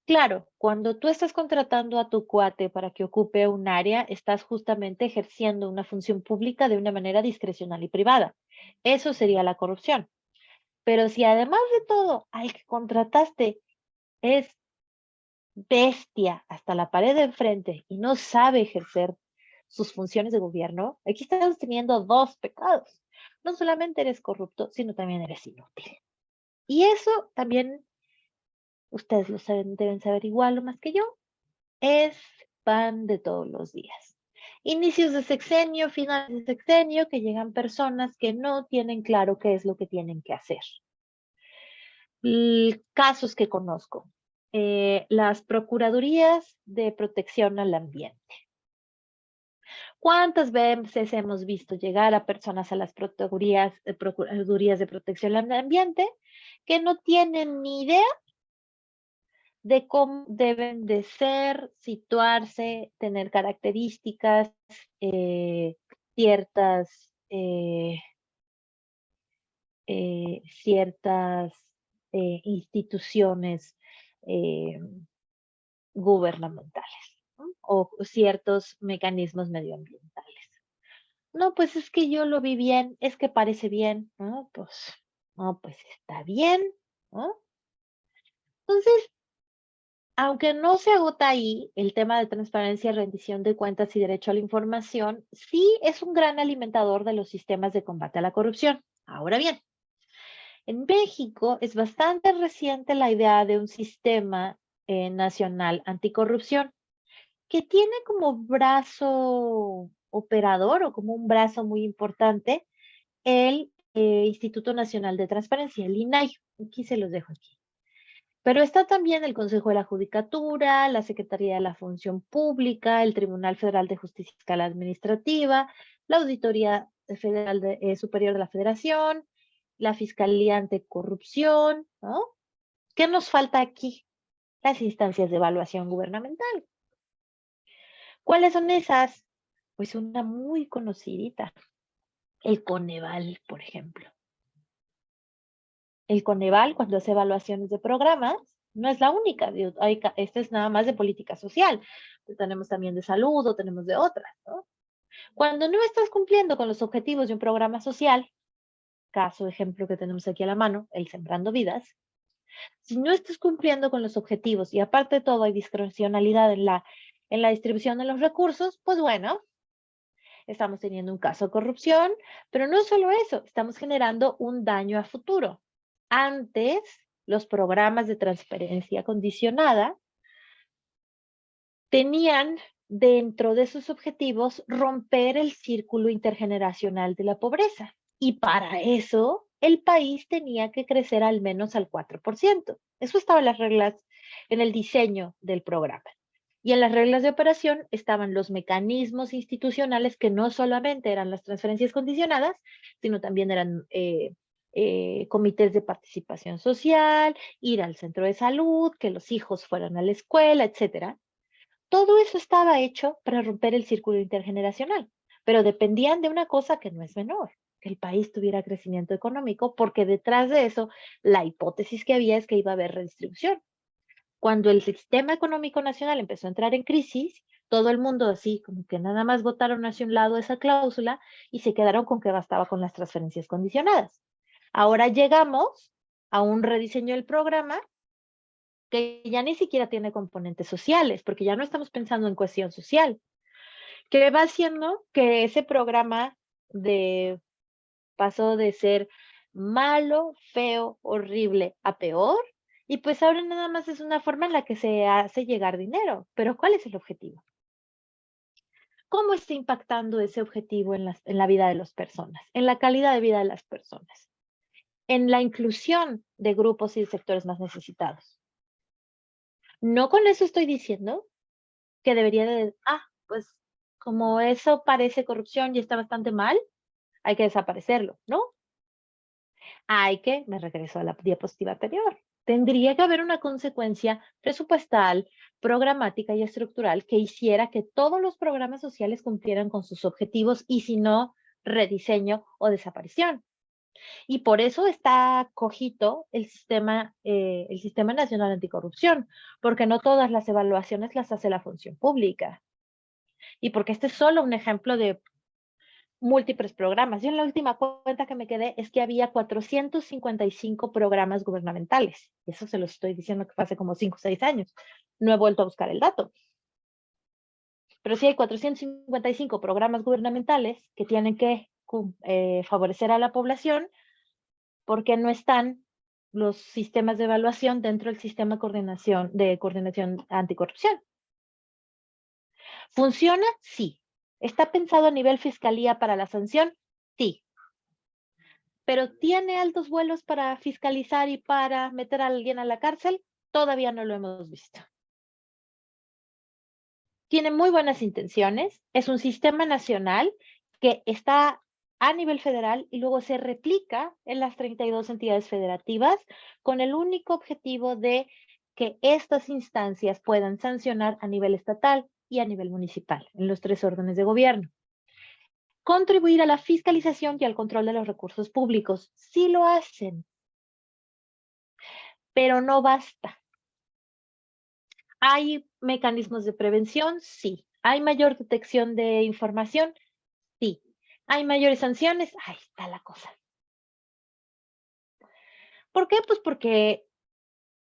Claro, cuando tú estás contratando a tu cuate para que ocupe un área, estás justamente ejerciendo una función pública de una manera discrecional y privada. Eso sería la corrupción. Pero si además de todo, al que contrataste es bestia hasta la pared de enfrente y no sabe ejercer sus funciones de gobierno, aquí estamos teniendo dos pecados. No solamente eres corrupto, sino también eres inútil. Y eso también, ustedes lo saben, deben saber igual o más que yo, es pan de todos los días. Inicios de sexenio, finales de sexenio, que llegan personas que no tienen claro qué es lo que tienen que hacer. Casos que conozco. Las procuradurías de protección al ambiente. ¿Cuántas veces hemos visto llegar a personas a las procuradurías de protección al ambiente que no tienen ni idea de cómo deben de ser, situarse, tener características, ciertas, ciertas instituciones eh, gubernamentales, ¿no? O ciertos mecanismos medioambientales. No, pues es que yo lo vi bien, es que parece bien, ¿no? Pues, no, pues está bien, ¿no? Entonces, aunque no se agota ahí el tema de transparencia, rendición de cuentas y derecho a la información, sí es un gran alimentador de los sistemas de combate a la corrupción. Ahora bien, en México es bastante reciente la idea de un sistema nacional anticorrupción que tiene como brazo operador o como un brazo muy importante el Instituto Nacional de Transparencia, el INAI. Aquí se los dejo aquí. Pero está también el Consejo de la Judicatura, la Secretaría de la Función Pública, el Tribunal Federal de Justicia Fiscal Administrativa, la Auditoría Federal Superior de la Federación, la Fiscalía Anticorrupción, ¿no? ¿Qué nos falta aquí? Las instancias de evaluación gubernamental. ¿Cuáles son esas? Pues una muy conocidita, el Coneval, por ejemplo. El Coneval, cuando hace evaluaciones de programas, no es la única. Esta es nada más de política social. Tenemos también de salud o tenemos de otras, ¿no? Cuando no estás cumpliendo con los objetivos de un programa social, caso ejemplo que tenemos aquí a la mano, el Sembrando Vidas, si no estás cumpliendo con los objetivos y aparte de todo hay discrecionalidad en la distribución de los recursos, pues bueno, estamos teniendo un caso de corrupción, pero no solo eso, estamos generando un daño a futuro. Antes, los programas de transparencia condicionada tenían dentro de sus objetivos romper el círculo intergeneracional de la pobreza. Y para eso, el país tenía que crecer al menos al 4%. Eso estaba en las reglas, en el diseño del programa. Y en las reglas de operación estaban los mecanismos institucionales que no solamente eran las transferencias condicionadas, sino también eran comités de participación social, ir al centro de salud, que los hijos fueran a la escuela, etcétera. Todo eso estaba hecho para romper el círculo intergeneracional, pero dependían de una cosa que no es menor, que el país tuviera crecimiento económico, porque detrás de eso la hipótesis que había es que iba a haber redistribución. Cuando el sistema económico nacional empezó a entrar en crisis, todo el mundo así, como que nada más votaron hacia un lado esa cláusula y se quedaron con que bastaba con las transferencias condicionadas. Ahora llegamos a un rediseño del programa que ya ni siquiera tiene componentes sociales, porque ya no estamos pensando en cohesión social, que va haciendo que ese programa pasó de ser malo, feo, horrible a peor, y pues ahora nada más es una forma en la que se hace llegar dinero. Pero ¿cuál es el objetivo? ¿Cómo está impactando ese objetivo en la vida de las personas, en la calidad de vida de las personas, en la inclusión de grupos y de sectores más necesitados? No con eso estoy diciendo que debería de, pues como eso parece corrupción y está bastante mal, hay que desaparecerlo, ¿no? Me regreso a la diapositiva anterior. Tendría que haber una consecuencia presupuestal, programática y estructural que hiciera que todos los programas sociales cumplieran con sus objetivos y si no, rediseño o desaparición. Y por eso está cojito el Sistema Nacional Anticorrupción, porque no todas las evaluaciones las hace la función pública. Y porque este es solo un ejemplo de múltiples programas. Yo en la última cuenta que me quedé es que había 455 programas gubernamentales. Eso se lo estoy diciendo que fue hace como 5 o 6 años. No he vuelto a buscar el dato. Pero sí hay 455 programas gubernamentales que tienen que favorecer a la población porque no están los sistemas de evaluación dentro del sistema de coordinación anticorrupción. ¿Funciona? Sí. ¿Está pensado a nivel fiscalía para la sanción? Sí. ¿Pero tiene altos vuelos para fiscalizar y para meter a alguien a la cárcel? Todavía no lo hemos visto. Tiene muy buenas intenciones. Es un sistema nacional que está a nivel federal y luego se replica en las 32 entidades federativas con el único objetivo de que estas instancias puedan sancionar a nivel estatal y a nivel municipal, en los 3 órdenes de gobierno. Contribuir a la fiscalización y al control de los recursos públicos. Sí lo hacen, pero no basta. ¿Hay mecanismos de prevención? Sí. ¿Hay mayor detección de información? Sí. ¿Hay mayores sanciones? Ahí está la cosa. ¿Por qué? Pues porque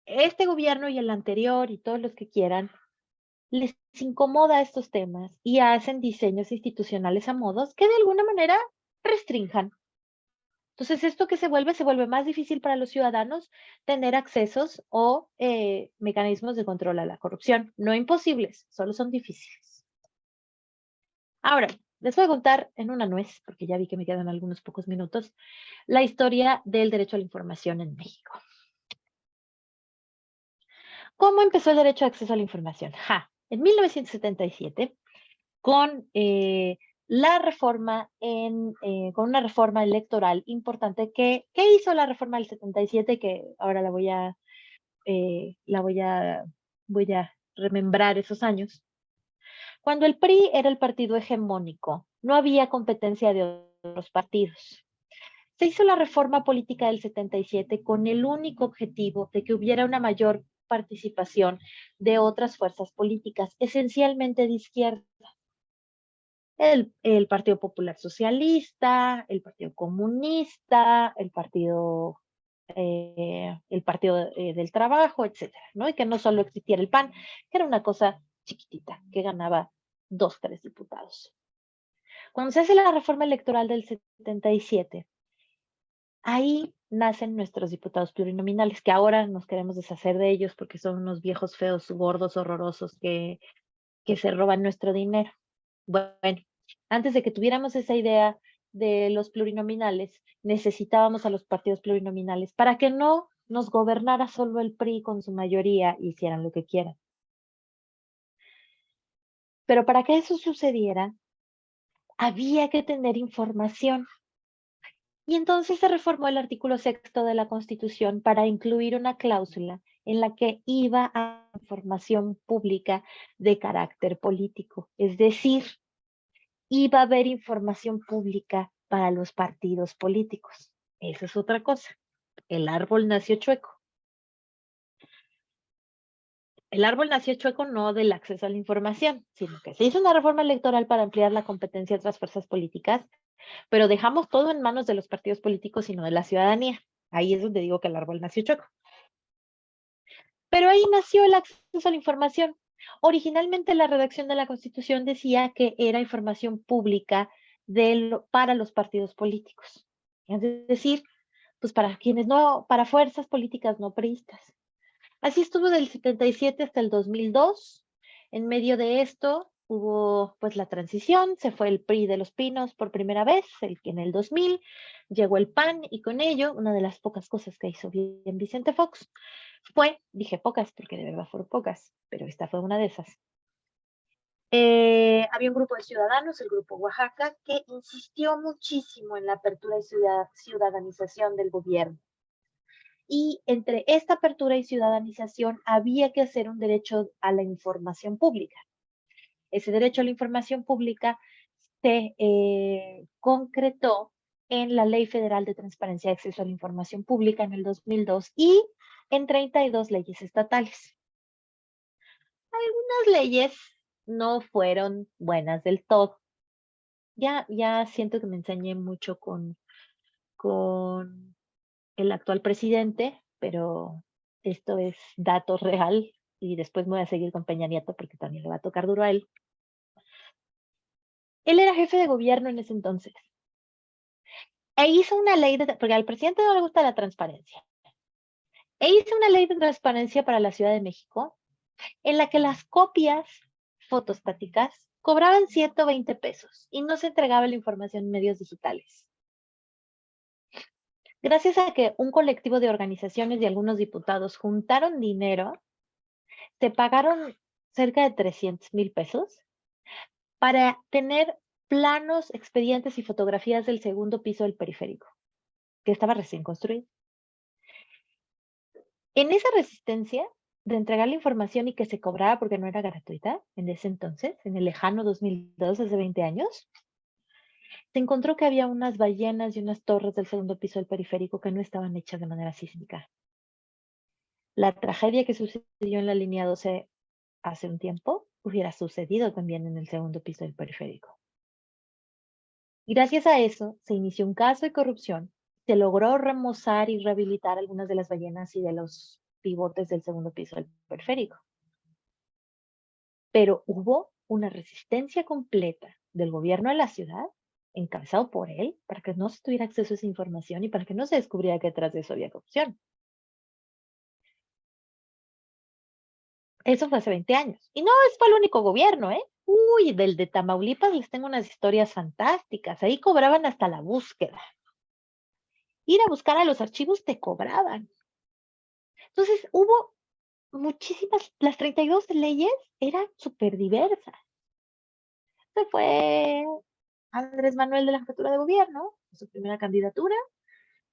este gobierno y el anterior y todos los que quieran les incomoda estos temas y hacen diseños institucionales a modos que de alguna manera restrinjan. Entonces, esto que se vuelve más difícil para los ciudadanos tener accesos o mecanismos de control a la corrupción. No imposibles, solo son difíciles. Ahora, les voy a contar en una nuez, porque ya vi que me quedan algunos pocos minutos, la historia del derecho a la información en México. ¿Cómo empezó el derecho de acceso a la información? En 1977, con la reforma con una reforma electoral importante ¿qué hizo la reforma del 77? Que ahora voy a remembrar esos años. Cuando el PRI era el partido hegemónico, no había competencia de otros partidos. Se hizo la reforma política del 77 con el único objetivo de que hubiera una mayor participación de otras fuerzas políticas, esencialmente de izquierda. El Partido Popular Socialista, el Partido Comunista, el Partido del Trabajo, etcétera, ¿no? Y que no solo existiera el PAN, que era una cosa chiquitita, que ganaba 2, 3 diputados. Cuando se hace la reforma electoral del 77, ahí nacen nuestros diputados plurinominales, que ahora nos queremos deshacer de ellos porque son unos viejos feos, gordos, horrorosos que se roban nuestro dinero. Bueno, antes de que tuviéramos esa idea de los plurinominales, necesitábamos a los partidos plurinominales para que no nos gobernara solo el PRI con su mayoría y hicieran lo que quieran. Pero para que eso sucediera, había que tener información. Y entonces se reformó el artículo 6º de la Constitución para incluir una cláusula en la que iba a información pública de carácter político. Es decir, iba a haber información pública para los partidos políticos. Esa es otra cosa. El árbol nació chueco. El árbol nació chueco no del acceso a la información, sino que se hizo una reforma electoral para ampliar la competencia de otras fuerzas políticas, pero dejamos todo en manos de los partidos políticos y no de la ciudadanía. Ahí es donde digo que el árbol nació chueco. Pero ahí nació el acceso a la información. Originalmente la redacción de la Constitución decía que era información pública para los partidos políticos. Es decir, pues para quienes no, para fuerzas políticas no priistas. Así estuvo del 77 hasta el 2002. En medio de esto hubo pues la transición, se fue el PRI de los Pinos por primera vez, en el 2000, llegó el PAN y con ello, una de las pocas cosas que hizo bien Vicente Fox dije pocas porque de verdad fueron pocas, pero esta fue una de esas. Había un grupo de ciudadanos, el Grupo Oaxaca, que insistió muchísimo en la apertura y ciudadanización del gobierno. Y entre esta apertura y ciudadanización había que hacer un derecho a la información pública. Ese derecho a la información pública se concretó en la Ley Federal de Transparencia y Acceso a la Información Pública en el 2002 y en 32 leyes estatales. Algunas leyes no fueron buenas del todo. Ya siento que me ensañé mucho con el actual presidente, pero esto es dato real y después me voy a seguir con Peña Nieto porque también le va a tocar duro a él. Él era jefe de gobierno en ese entonces. E hizo una ley, porque al presidente no le gusta la transparencia. E hizo una ley de transparencia para la Ciudad de México en la que las copias fotostáticas cobraban 120 pesos y no se entregaba la información en medios digitales. Gracias a que un colectivo de organizaciones y algunos diputados juntaron dinero, se pagaron cerca de 300,000 pesos para tener planos, expedientes y fotografías del segundo piso del periférico, que estaba recién construido. En esa resistencia de entregar la información y que se cobrara porque no era gratuita en ese entonces, en el lejano 2002, hace 20 años, se encontró que había unas ballenas y unas torres del segundo piso del periférico que no estaban hechas de manera sísmica. La tragedia que sucedió en la línea 12 hace un tiempo hubiera sucedido también en el segundo piso del periférico. Y gracias a eso se inició un caso de corrupción, se logró remozar y rehabilitar algunas de las ballenas y de los pivotes del segundo piso del periférico. Pero hubo una resistencia completa del gobierno de la ciudad, encabezado por él, para que no se tuviera acceso a esa información y para que no se descubriera que detrás de eso había corrupción. Eso fue hace 20 años. Y no fue el único gobierno, ¿eh? Uy, del de Tamaulipas les tengo unas historias fantásticas. Ahí cobraban hasta la búsqueda. Ir a buscar a los archivos te cobraban. Entonces hubo muchísimas, las 32 leyes eran súper diversas. Se fue Andrés Manuel de la jefatura de gobierno, su primera candidatura,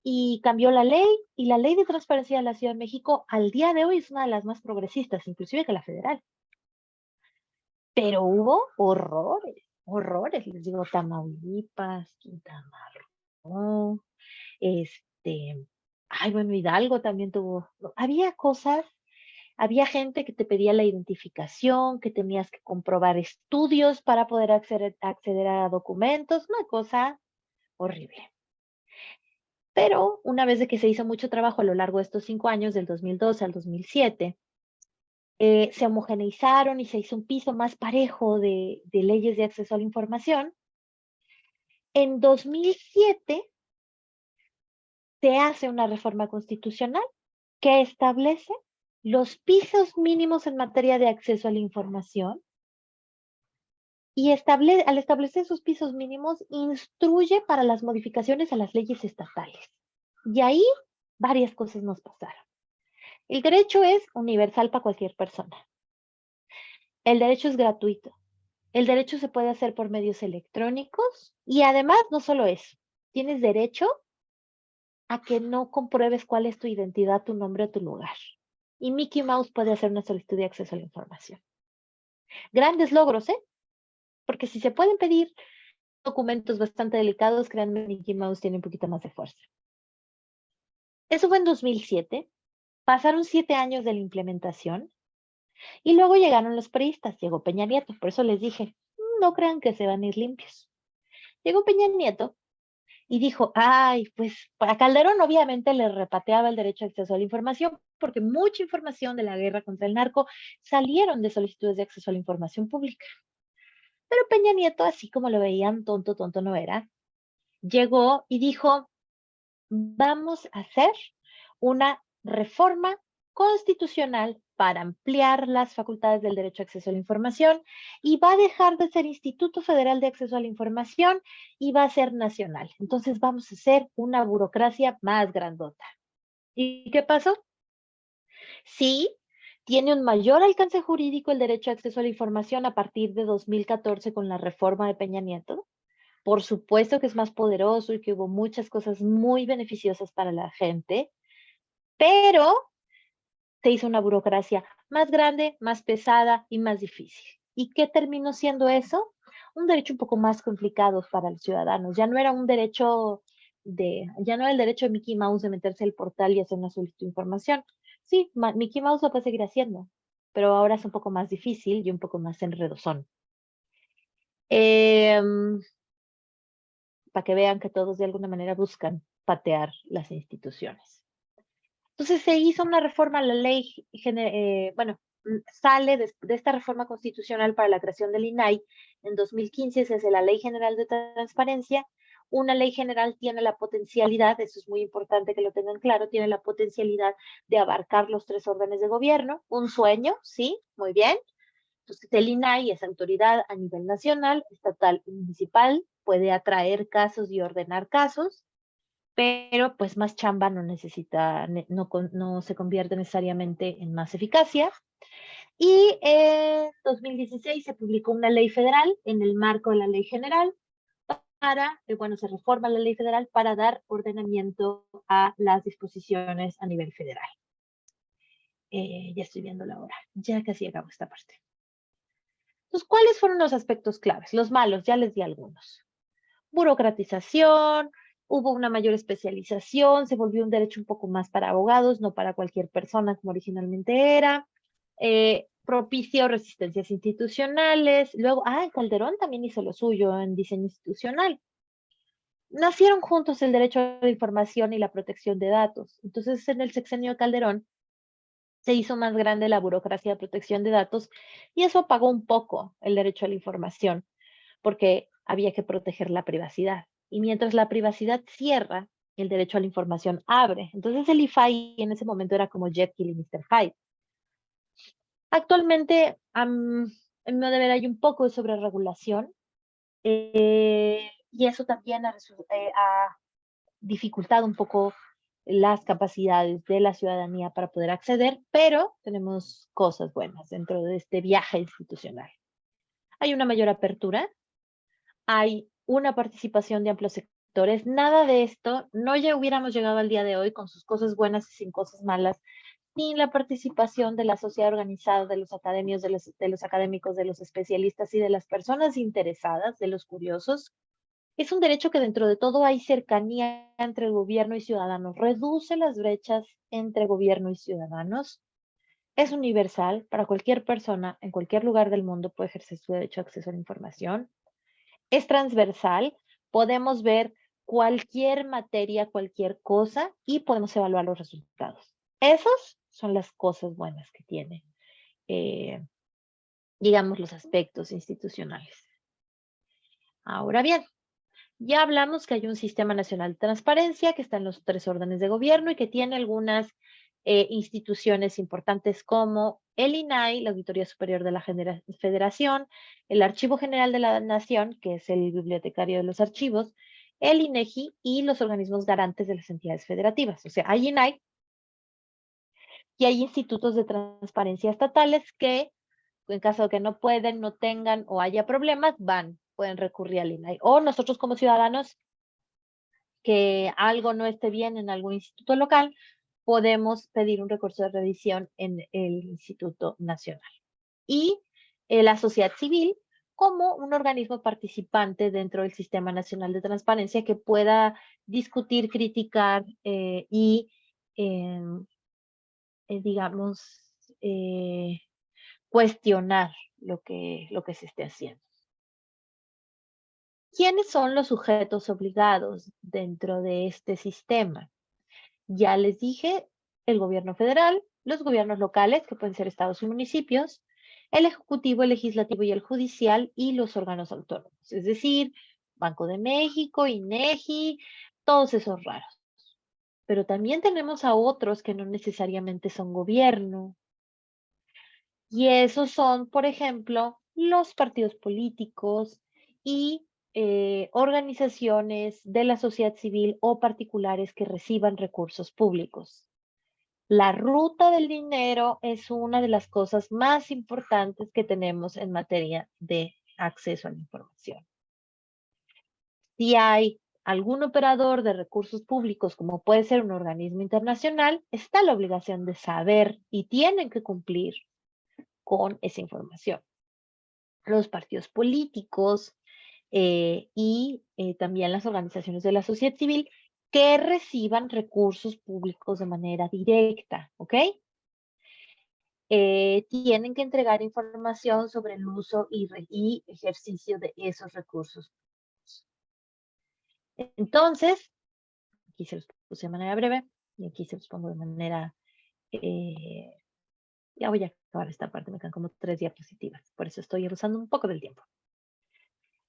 y cambió la ley, y la ley de transparencia de la Ciudad de México al día de hoy es una de las más progresistas, inclusive que la federal. Pero hubo horrores, horrores, les digo, Tamaulipas, Quintana Roo, ay, bueno, Hidalgo también tuvo, había cosas, había gente que te pedía la identificación, que tenías que comprobar estudios para poder acceder a documentos, una cosa horrible. Pero una vez de que se hizo mucho trabajo a lo largo de estos 5 años, del 2012 al 2007, se homogeneizaron y se hizo un piso más parejo de leyes de acceso a la información. En 2007 se hace una reforma constitucional que establece los pisos mínimos en materia de acceso a la información y al establecer esos pisos mínimos instruye para las modificaciones a las leyes estatales. Y ahí varias cosas nos pasaron. El derecho es universal para cualquier persona. El derecho es gratuito. El derecho se puede hacer por medios electrónicos y además no solo eso, tienes derecho a que no compruebes cuál es tu identidad, tu nombre o tu lugar. Y Mickey Mouse puede hacer una solicitud de acceso a la información. Grandes logros, ¿eh? Porque si se pueden pedir documentos bastante delicados, créanme, Mickey Mouse tiene un poquito más de fuerza. Eso fue en 2007. Pasaron 7 años de la implementación y luego llegaron los priistas, llegó Peña Nieto. Por eso les dije, no crean que se van a ir limpios. Llegó Peña Nieto y dijo, ay, pues a Calderón obviamente le repateaba el derecho de acceso a la información porque mucha información de la guerra contra el narco salieron de solicitudes de acceso a la información pública. Pero Peña Nieto, así como lo veían, tonto, tonto no era, llegó y dijo, vamos a hacer una reforma constitucional para ampliar las facultades del derecho a acceso a la información y va a dejar de ser Instituto Federal de Acceso a la Información y va a ser nacional. Entonces vamos a hacer una burocracia más grandota. ¿Y qué pasó? Sí, tiene un mayor alcance jurídico el derecho a acceso a la información a partir de 2014 con la reforma de Peña Nieto. Por supuesto que es más poderoso y que hubo muchas cosas muy beneficiosas para la gente, pero se hizo una burocracia más grande, más pesada y más difícil. ¿Y qué terminó siendo eso? Un derecho un poco más complicado para los ciudadanos. Ya no era un derecho ya no era el derecho de Mickey Mouse de meterse al portal y hacer una solicitud de información. Sí, Mickey Mouse lo puede seguir haciendo, pero ahora es un poco más difícil y un poco más enredosón. Para que vean que todos de alguna manera buscan patear las instituciones. Entonces se hizo una reforma a la ley, sale de esta reforma constitucional para la creación del INAI. En 2015 se hace la Ley General de Transparencia. Una ley general tiene la potencialidad, eso es muy importante que lo tengan claro, tiene la potencialidad de abarcar los 3 órdenes de gobierno. Un sueño, sí, muy bien. Entonces el INAI es autoridad a nivel nacional, estatal y municipal, puede atraer casos y ordenar casos, pero pues más chamba no necesita, no se convierte necesariamente en más eficacia. Y en 2016 se publicó una ley federal en el marco de la ley general se reforma la ley federal para dar ordenamiento a las disposiciones a nivel federal. Ya estoy viendo la hora. Ya casi acabo esta parte. Entonces, ¿cuáles fueron los aspectos claves? Los malos, ya les di algunos. Burocratización, hubo una mayor especialización, se volvió un derecho un poco más para abogados, no para cualquier persona como originalmente era. Propició resistencias institucionales. Luego, Calderón también hizo lo suyo en diseño institucional. Nacieron juntos el derecho a la información y la protección de datos. Entonces, en el sexenio de Calderón se hizo más grande la burocracia de protección de datos y eso apagó un poco el derecho a la información, porque había que proteger la privacidad. Y mientras la privacidad cierra, el derecho a la información abre. Entonces el IFAI en ese momento era como Jekyll y Mr. Hyde. Actualmente, en mi deber hay un poco de sobreregulación y eso también ha dificultado un poco las capacidades de la ciudadanía para poder acceder, pero tenemos cosas buenas dentro de este viaje institucional. Hay una mayor apertura, hay una participación de amplios sectores. Nada de esto, no ya hubiéramos llegado al día de hoy con sus cosas buenas y sin cosas malas, sin la participación de la sociedad organizada, de los académicos, de los académicos, de los especialistas y de las personas interesadas, de los curiosos. Es un derecho que dentro de todo hay cercanía entre el gobierno y ciudadanos, reduce las brechas entre gobierno y ciudadanos, es universal para cualquier persona en cualquier lugar del mundo puede ejercer su derecho a acceso a la información, es transversal, podemos ver cualquier materia, cualquier cosa y podemos evaluar los resultados. Esas son las cosas buenas que tiene, eh, digamos, los aspectos institucionales. Ahora bien, ya hablamos que hay un Sistema Nacional de Transparencia que está en los 3 órdenes de gobierno y que tiene algunas instituciones importantes como el INAI, la Auditoría Superior de la Federación, el Archivo General de la Nación, que es el bibliotecario de los archivos, el INEGI y los organismos garantes de las entidades federativas. O sea, hay INAI y hay institutos de transparencia estatales que, en caso de que no pueden, no tengan o haya problemas, pueden recurrir al INAI. O nosotros como ciudadanos que algo no esté bien en algún instituto local, podemos pedir un recurso de revisión en el Instituto Nacional. Y la sociedad civil como un organismo participante dentro del Sistema Nacional de Transparencia que pueda discutir, criticar y, digamos, cuestionar lo que se esté haciendo. ¿Quiénes son los sujetos obligados dentro de este sistema? Ya les dije, el gobierno federal, los gobiernos locales, que pueden ser estados y municipios, el ejecutivo, el legislativo y el judicial, y los órganos autónomos, es decir, Banco de México, INEGI, todos esos raros. Pero también tenemos a otros que no necesariamente son gobierno, y esos son, por ejemplo, los partidos políticos y organizaciones de la sociedad civil o particulares que reciban recursos públicos. La ruta del dinero es una de las cosas más importantes que tenemos en materia de acceso a la información. Si hay algún operador de recursos públicos, como puede ser un organismo internacional, está la obligación de saber y tienen que cumplir con esa información. Los partidos políticos y también las organizaciones de la sociedad civil que reciban recursos públicos de manera directa, ¿ok? Tienen que entregar información sobre el uso y ejercicio de esos recursos. Entonces, aquí se los puse de manera breve y aquí se los pongo de manera... ya voy a acabar esta parte, me quedan como 3 diapositivas, por eso estoy usando un poco del tiempo.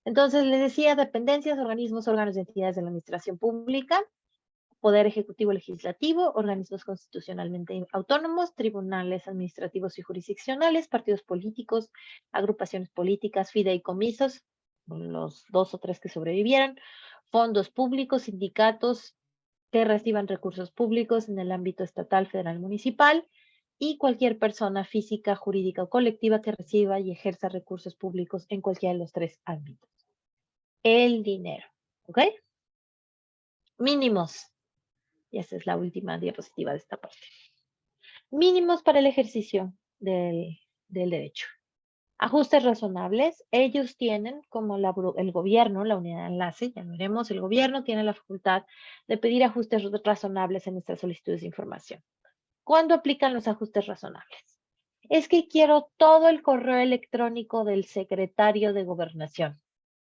Entonces, les decía, dependencias, organismos, órganos y entidades de la administración pública, Poder Ejecutivo Legislativo, organismos constitucionalmente autónomos, tribunales administrativos y jurisdiccionales, partidos políticos, agrupaciones políticas, fideicomisos, los 2 o 3 que sobrevivieron, fondos públicos, sindicatos que reciban recursos públicos en el ámbito estatal, federal, municipal, y cualquier persona física, jurídica o colectiva que reciba y ejerza recursos públicos en cualquiera de los 3 ámbitos. El dinero, ¿ok? Mínimos. Y esa es la última diapositiva de esta parte. Mínimos para el ejercicio del derecho. Ajustes razonables. Ellos tienen, como el gobierno, la unidad de enlace, ya lo veremos, el gobierno tiene la facultad de pedir ajustes razonables en nuestras solicitudes de información. ¿Cuándo aplican los ajustes razonables? Es que quiero todo el correo electrónico del secretario de Gobernación.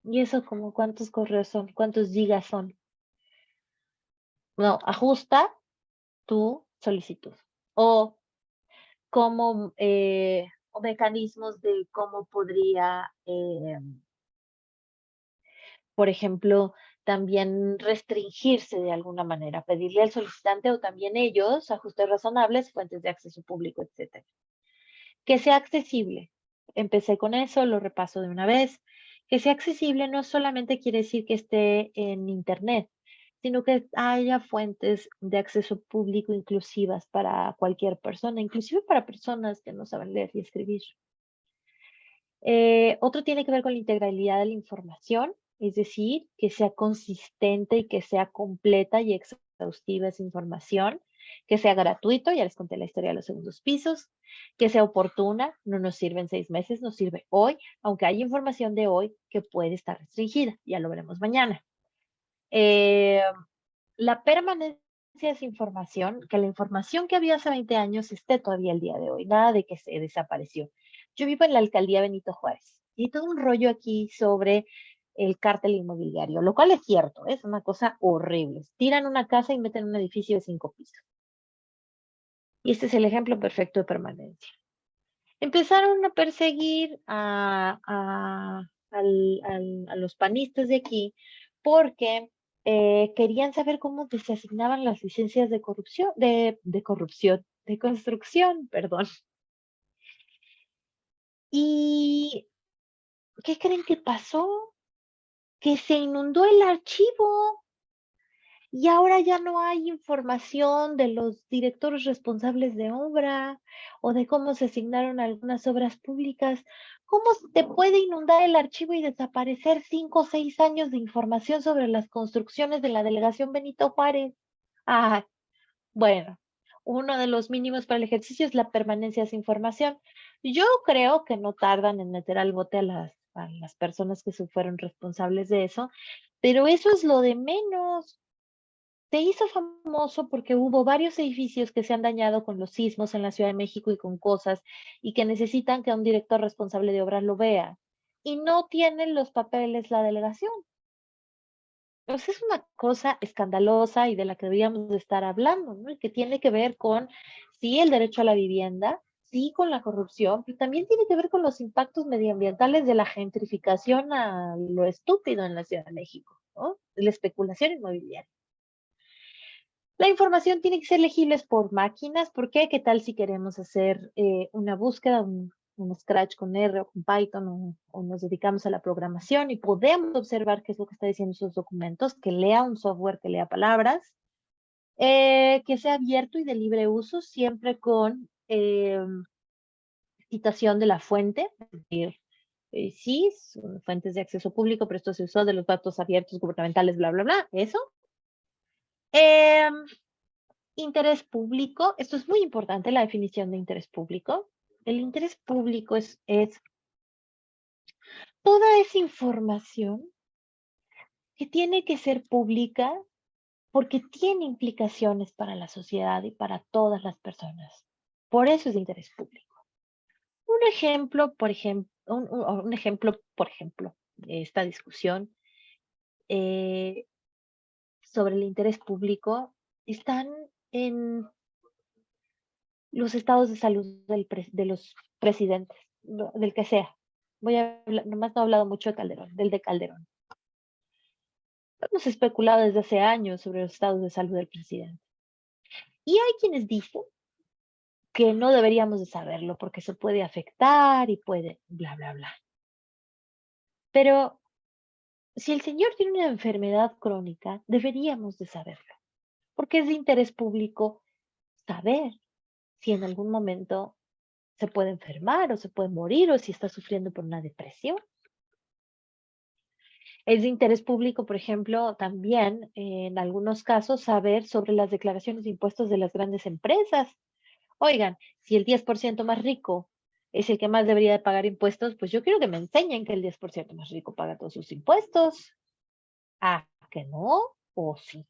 ¿Y eso como cuántos correos son? ¿Cuántos gigas son? No, ajusta tu solicitud. O como o mecanismos de cómo podría, por ejemplo, también restringirse de alguna manera, pedirle al solicitante o también ellos ajustes razonables, fuentes de acceso público, etcétera. Que sea accesible. Empecé con eso, lo repaso de una vez. Que sea accesible no solamente quiere decir que esté en Internet, sino que haya fuentes de acceso público inclusivas para cualquier persona, inclusive para personas que no saben leer y escribir. Otro tiene que ver con la integralidad de la información, es decir, que sea consistente y que sea completa y exhaustiva esa información, que sea gratuito, ya les conté la historia de los segundos pisos, que sea oportuna, no nos sirve en 6 meses, nos sirve hoy, aunque hay información de hoy que puede estar restringida, ya lo veremos mañana. Eh, la permanencia de esa información, que la información que había hace 20 años esté todavía el día de hoy, nada de que se desapareció. Yo vivo en la alcaldía Benito Juárez y hay todo un rollo aquí sobre el cártel inmobiliario, lo cual es cierto, es una cosa horrible. Tiran una casa y meten un edificio de 5 pisos. Y este es el ejemplo perfecto de permanencia. Empezaron a perseguir a los panistas de aquí porque querían saber cómo se asignaban las licencias de corrupción, de corrupción, de construcción, perdón. ¿Y qué creen que pasó? Que se inundó el archivo. Y ahora ya no hay información de los directores responsables de obra o de cómo se asignaron algunas obras públicas. ¿Cómo te puede inundar el archivo y desaparecer 5 o 6 años de información sobre las construcciones de la delegación Benito Juárez? Ah, bueno, uno de los mínimos para el ejercicio es la permanencia de esa información. Yo creo que no tardan en meter al bote a las personas que fueron responsables de eso, pero eso es lo de menos. Se hizo famoso porque hubo varios edificios que se han dañado con los sismos en la Ciudad de México y con cosas y que necesitan que un director responsable de obras lo vea. Y no tienen los papeles la delegación. Entonces es una cosa escandalosa y de la que deberíamos de estar hablando, ¿no? Y que tiene que ver con, sí, el derecho a la vivienda, sí, con la corrupción, pero también tiene que ver con los impactos medioambientales de la gentrificación a lo estúpido en la Ciudad de México, ¿no? La especulación inmobiliaria. La información tiene que ser legible por máquinas. ¿Por qué? ¿Qué tal si queremos hacer una búsqueda, un Scratch con R o con Python o nos dedicamos a la programación y podemos observar qué es lo que está diciendo esos documentos, que lea un software que lea palabras, que sea abierto y de libre uso, siempre con citación de la fuente, es decir, sí, son fuentes de acceso público, pero esto se usó de los datos abiertos gubernamentales, bla, bla, bla, eso. Em, Interés público, esto es muy importante, la definición de interés público. El interés público es toda esa información que tiene que ser pública porque tiene implicaciones para la sociedad y para todas las personas. Por eso es de interés público. Un ejemplo, por ejemplo, de esta discusión eh, sobre el interés público están en los estados de salud de los presidentes, del que sea. Voy a hablar, nomás no he hablado mucho de Calderón, del de Calderón. Hemos especulado desde hace años sobre los estados de salud del presidente. Y hay quienes dicen que no deberíamos de saberlo porque se puede afectar y puede bla, bla, bla. Pero si el señor tiene una enfermedad crónica, deberíamos de saberlo, porque es de interés público saber si en algún momento se puede enfermar o se puede morir o si está sufriendo por una depresión. Es de interés público, por ejemplo, también en algunos casos saber sobre las declaraciones de impuestos de las grandes empresas Oigan, si el 10% más rico es el que más debería de pagar impuestos, pues yo quiero que me enseñen que el 10% más rico paga todos sus impuestos. ¿Ah, que no? ¿O sí?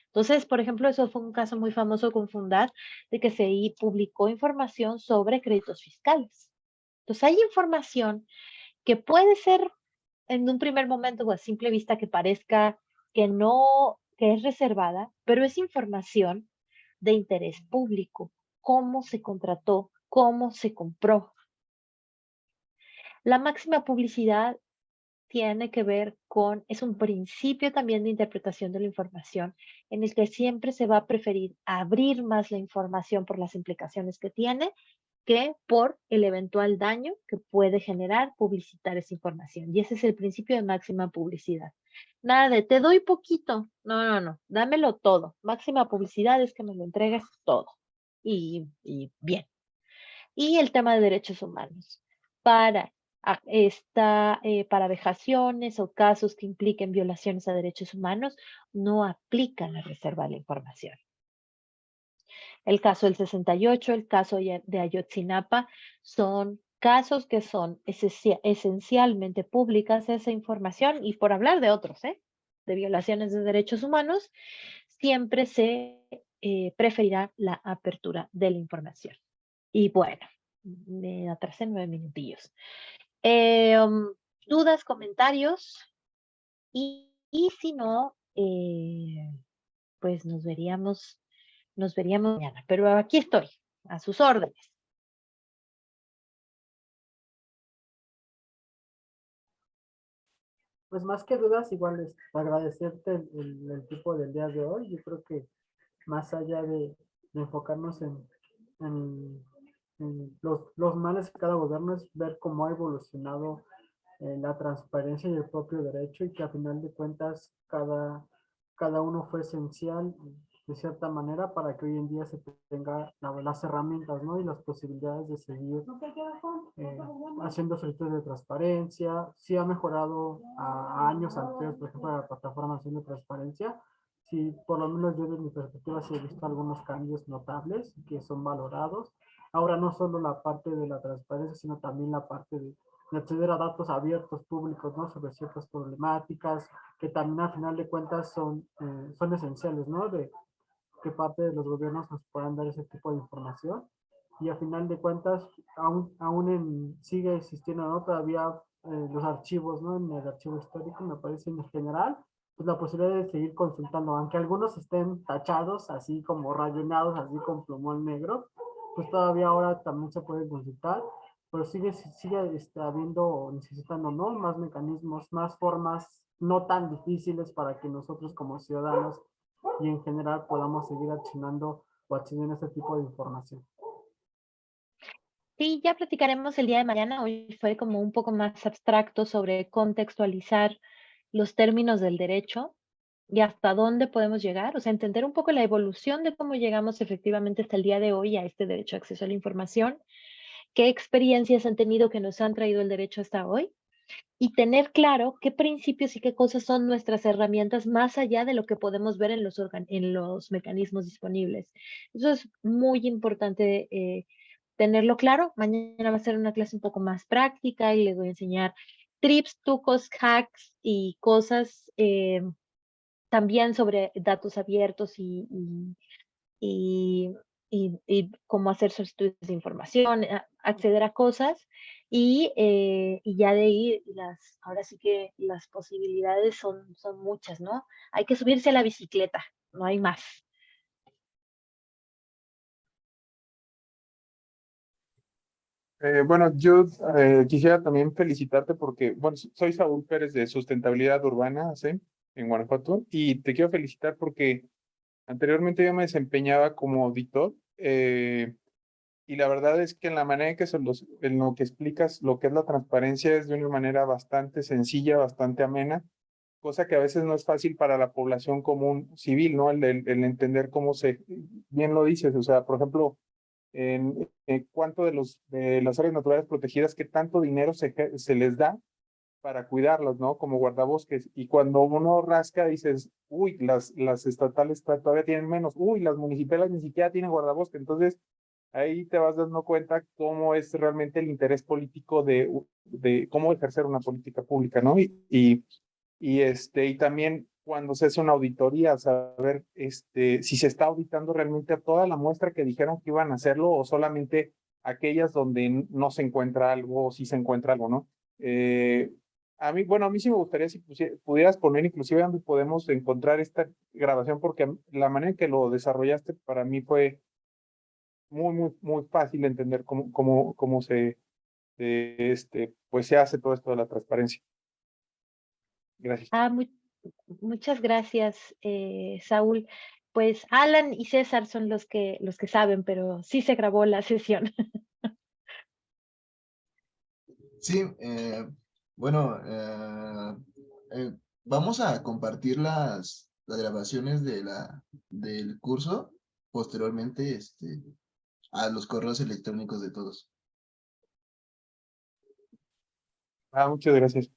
Entonces, por ejemplo, eso fue un caso muy famoso con Fundar, de que publicó información sobre créditos fiscales. Entonces, hay información que puede ser en un primer momento o a simple vista que parezca que no, que es reservada, pero es información de interés público. Cómo se contrató, cómo se compró. La máxima publicidad tiene que ver con, es un principio también de interpretación de la información, en el que siempre se va a preferir abrir más la información por las implicaciones que tiene que por el eventual daño que puede generar publicitar esa información. Y ese es el principio de máxima publicidad. Nada de te doy poquito. No, no, no. Dámelo todo. Máxima publicidad es que me lo entregues todo. Y bien. Y el tema de derechos humanos. Para, para vejaciones o casos que impliquen violaciones a derechos humanos, no aplica la reserva de la información. El caso del 68, el caso de Ayotzinapa, son casos que son esencialmente públicas esa información y por hablar de otros, de violaciones de derechos humanos, siempre se preferirá la apertura de la información. Y bueno, me atrasé 9 minutillos. Dudas, comentarios y si no, pues nos veríamos mañana. Pero aquí estoy, a sus órdenes. Pues más que dudas, igual es agradecerte el tipo del día de hoy. Yo creo que más allá de enfocarnos en, en los males de cada gobierno, es ver cómo ha evolucionado la transparencia y el propio derecho y que a final de cuentas cada uno fue esencial de cierta manera para que hoy en día se tenga las herramientas, ¿no? Y las posibilidades de seguir eh, haciendo solicitudes de transparencia. Sí ha mejorado a años anteriores, por ejemplo, la plataforma haciendo transparencia. Sí, por lo menos yo desde mi perspectiva sí he visto algunos cambios notables que son valorados. Ahora no solo la parte de la transparencia, sino también la parte de acceder a datos abiertos públicos, ¿no? Sobre ciertas problemáticas que también al final de cuentas son esenciales, ¿no? De que parte de los gobiernos nos puedan dar ese tipo de información y a final de cuentas sigue existiendo, ¿no? Todavía los archivos, ¿no? En el archivo histórico me parece en general, pues la posibilidad de seguir consultando, aunque algunos estén tachados, así como rayonados, así con plumón negro, pues todavía ahora también se puede consultar, pero sigue habiendo, necesitando, ¿no? Más mecanismos, más formas no tan difíciles para que nosotros como ciudadanos y en general podamos seguir accionando o accediendo a este tipo de información. Sí, ya platicaremos el día de mañana. Hoy fue como un poco más abstracto sobre contextualizar los términos del derecho y hasta dónde podemos llegar, o sea, entender un poco la evolución de cómo llegamos efectivamente hasta el día de hoy a este derecho a acceso a la información, qué experiencias han tenido que nos han traído el derecho hasta hoy y tener claro qué principios y qué cosas son nuestras herramientas más allá de lo que podemos ver en en los mecanismos disponibles. Eso es muy importante tenerlo claro. Mañana va a ser una clase un poco más práctica y les voy a enseñar tips, trucos, hacks y cosas también sobre datos abiertos y, y cómo hacer solicitudes de información, acceder a cosas y ya de ahí ahora sí que las posibilidades son muchas, ¿no? Hay que subirse a la bicicleta, no hay más. Bueno, yo quisiera también felicitarte porque, bueno, soy Saúl Pérez de Sustentabilidad Urbana, ¿sí? En Guanajuato, y te quiero felicitar porque anteriormente yo me desempeñaba como auditor y la verdad es que en la manera en que en lo que explicas lo que es la transparencia es de una manera bastante sencilla, bastante amena, cosa que a veces no es fácil para la población común civil, ¿no? El entender cómo bien lo dices, o sea, por ejemplo, en cuánto de las áreas naturales protegidas, qué tanto dinero se les da para cuidarlas, ¿no? Como guardabosques. Y cuando uno rasca, dices, uy, las estatales todavía tienen menos, uy, las municipales ni siquiera tienen guardabosques. Entonces, ahí te vas dando cuenta cómo es realmente el interés político de cómo ejercer una política pública, ¿no? Y también cuando se hace una auditoría, saber si se está auditando realmente a toda la muestra que dijeron que iban a hacerlo o solamente aquellas donde no se encuentra algo o sí se encuentra algo, ¿no? A mí sí me gustaría si pudieras poner inclusive donde podemos encontrar esta grabación, porque la manera en que lo desarrollaste para mí fue muy fácil entender cómo pues se hace todo esto de la transparencia. Gracias. Muchas gracias, Saúl. Pues Alan y César son los que saben, pero sí se grabó la sesión. Sí, bueno, vamos a compartir las grabaciones del curso posteriormente a los correos electrónicos de todos. Muchas gracias.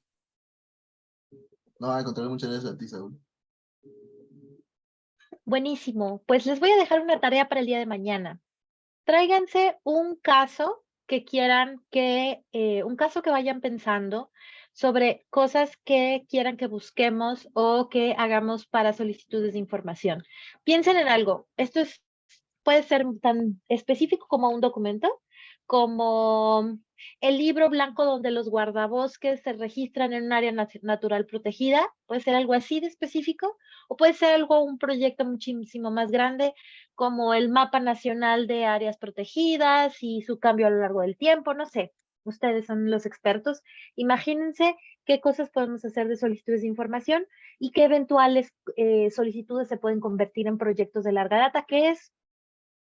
No, al contrario, muchas gracias a ti, Saúl. Buenísimo. Pues les voy a dejar una tarea para el día de mañana. Tráiganse un caso que quieran un caso que vayan pensando sobre cosas que quieran que busquemos o que hagamos para solicitudes de información. Piensen en algo. Puede ser tan específico como un documento, como el libro blanco donde los guardabosques se registran en un área natural protegida. Puede ser algo así de específico, o puede ser un proyecto muchísimo más grande, como el mapa nacional de áreas protegidas y su cambio a lo largo del tiempo. No sé, ustedes son los expertos. Imagínense qué cosas podemos hacer de solicitudes de información y qué eventuales solicitudes se pueden convertir en proyectos de larga data, que es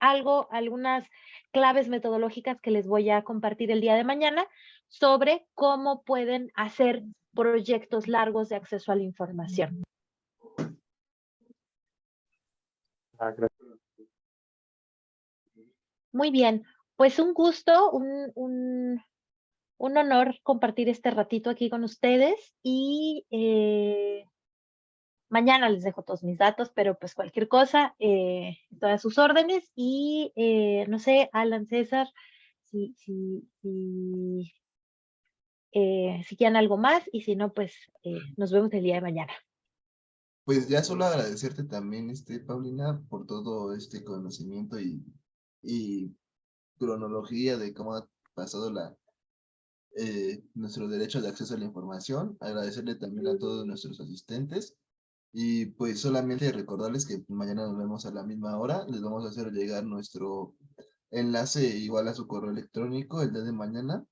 algunas claves metodológicas que les voy a compartir el día de mañana sobre cómo pueden hacer proyectos largos de acceso a la información. Gracias. Muy bien, pues un gusto, un honor compartir este ratito aquí con ustedes y mañana les dejo todos mis datos, pero pues cualquier cosa, estoy a sus órdenes y no sé, Alan, César, si quieren algo más y si no, pues nos vemos el día de mañana. Pues ya solo agradecerte también, Paulina, por todo este conocimiento y cronología de cómo ha pasado nuestro derecho de acceso a la información. Agradecerle también a todos nuestros asistentes. Y pues solamente recordarles que mañana nos vemos a la misma hora. Les vamos a hacer llegar nuestro enlace igual a su correo electrónico el día de mañana.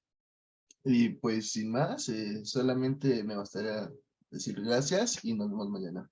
Y pues sin más, solamente me bastaría decir gracias y nos vemos mañana.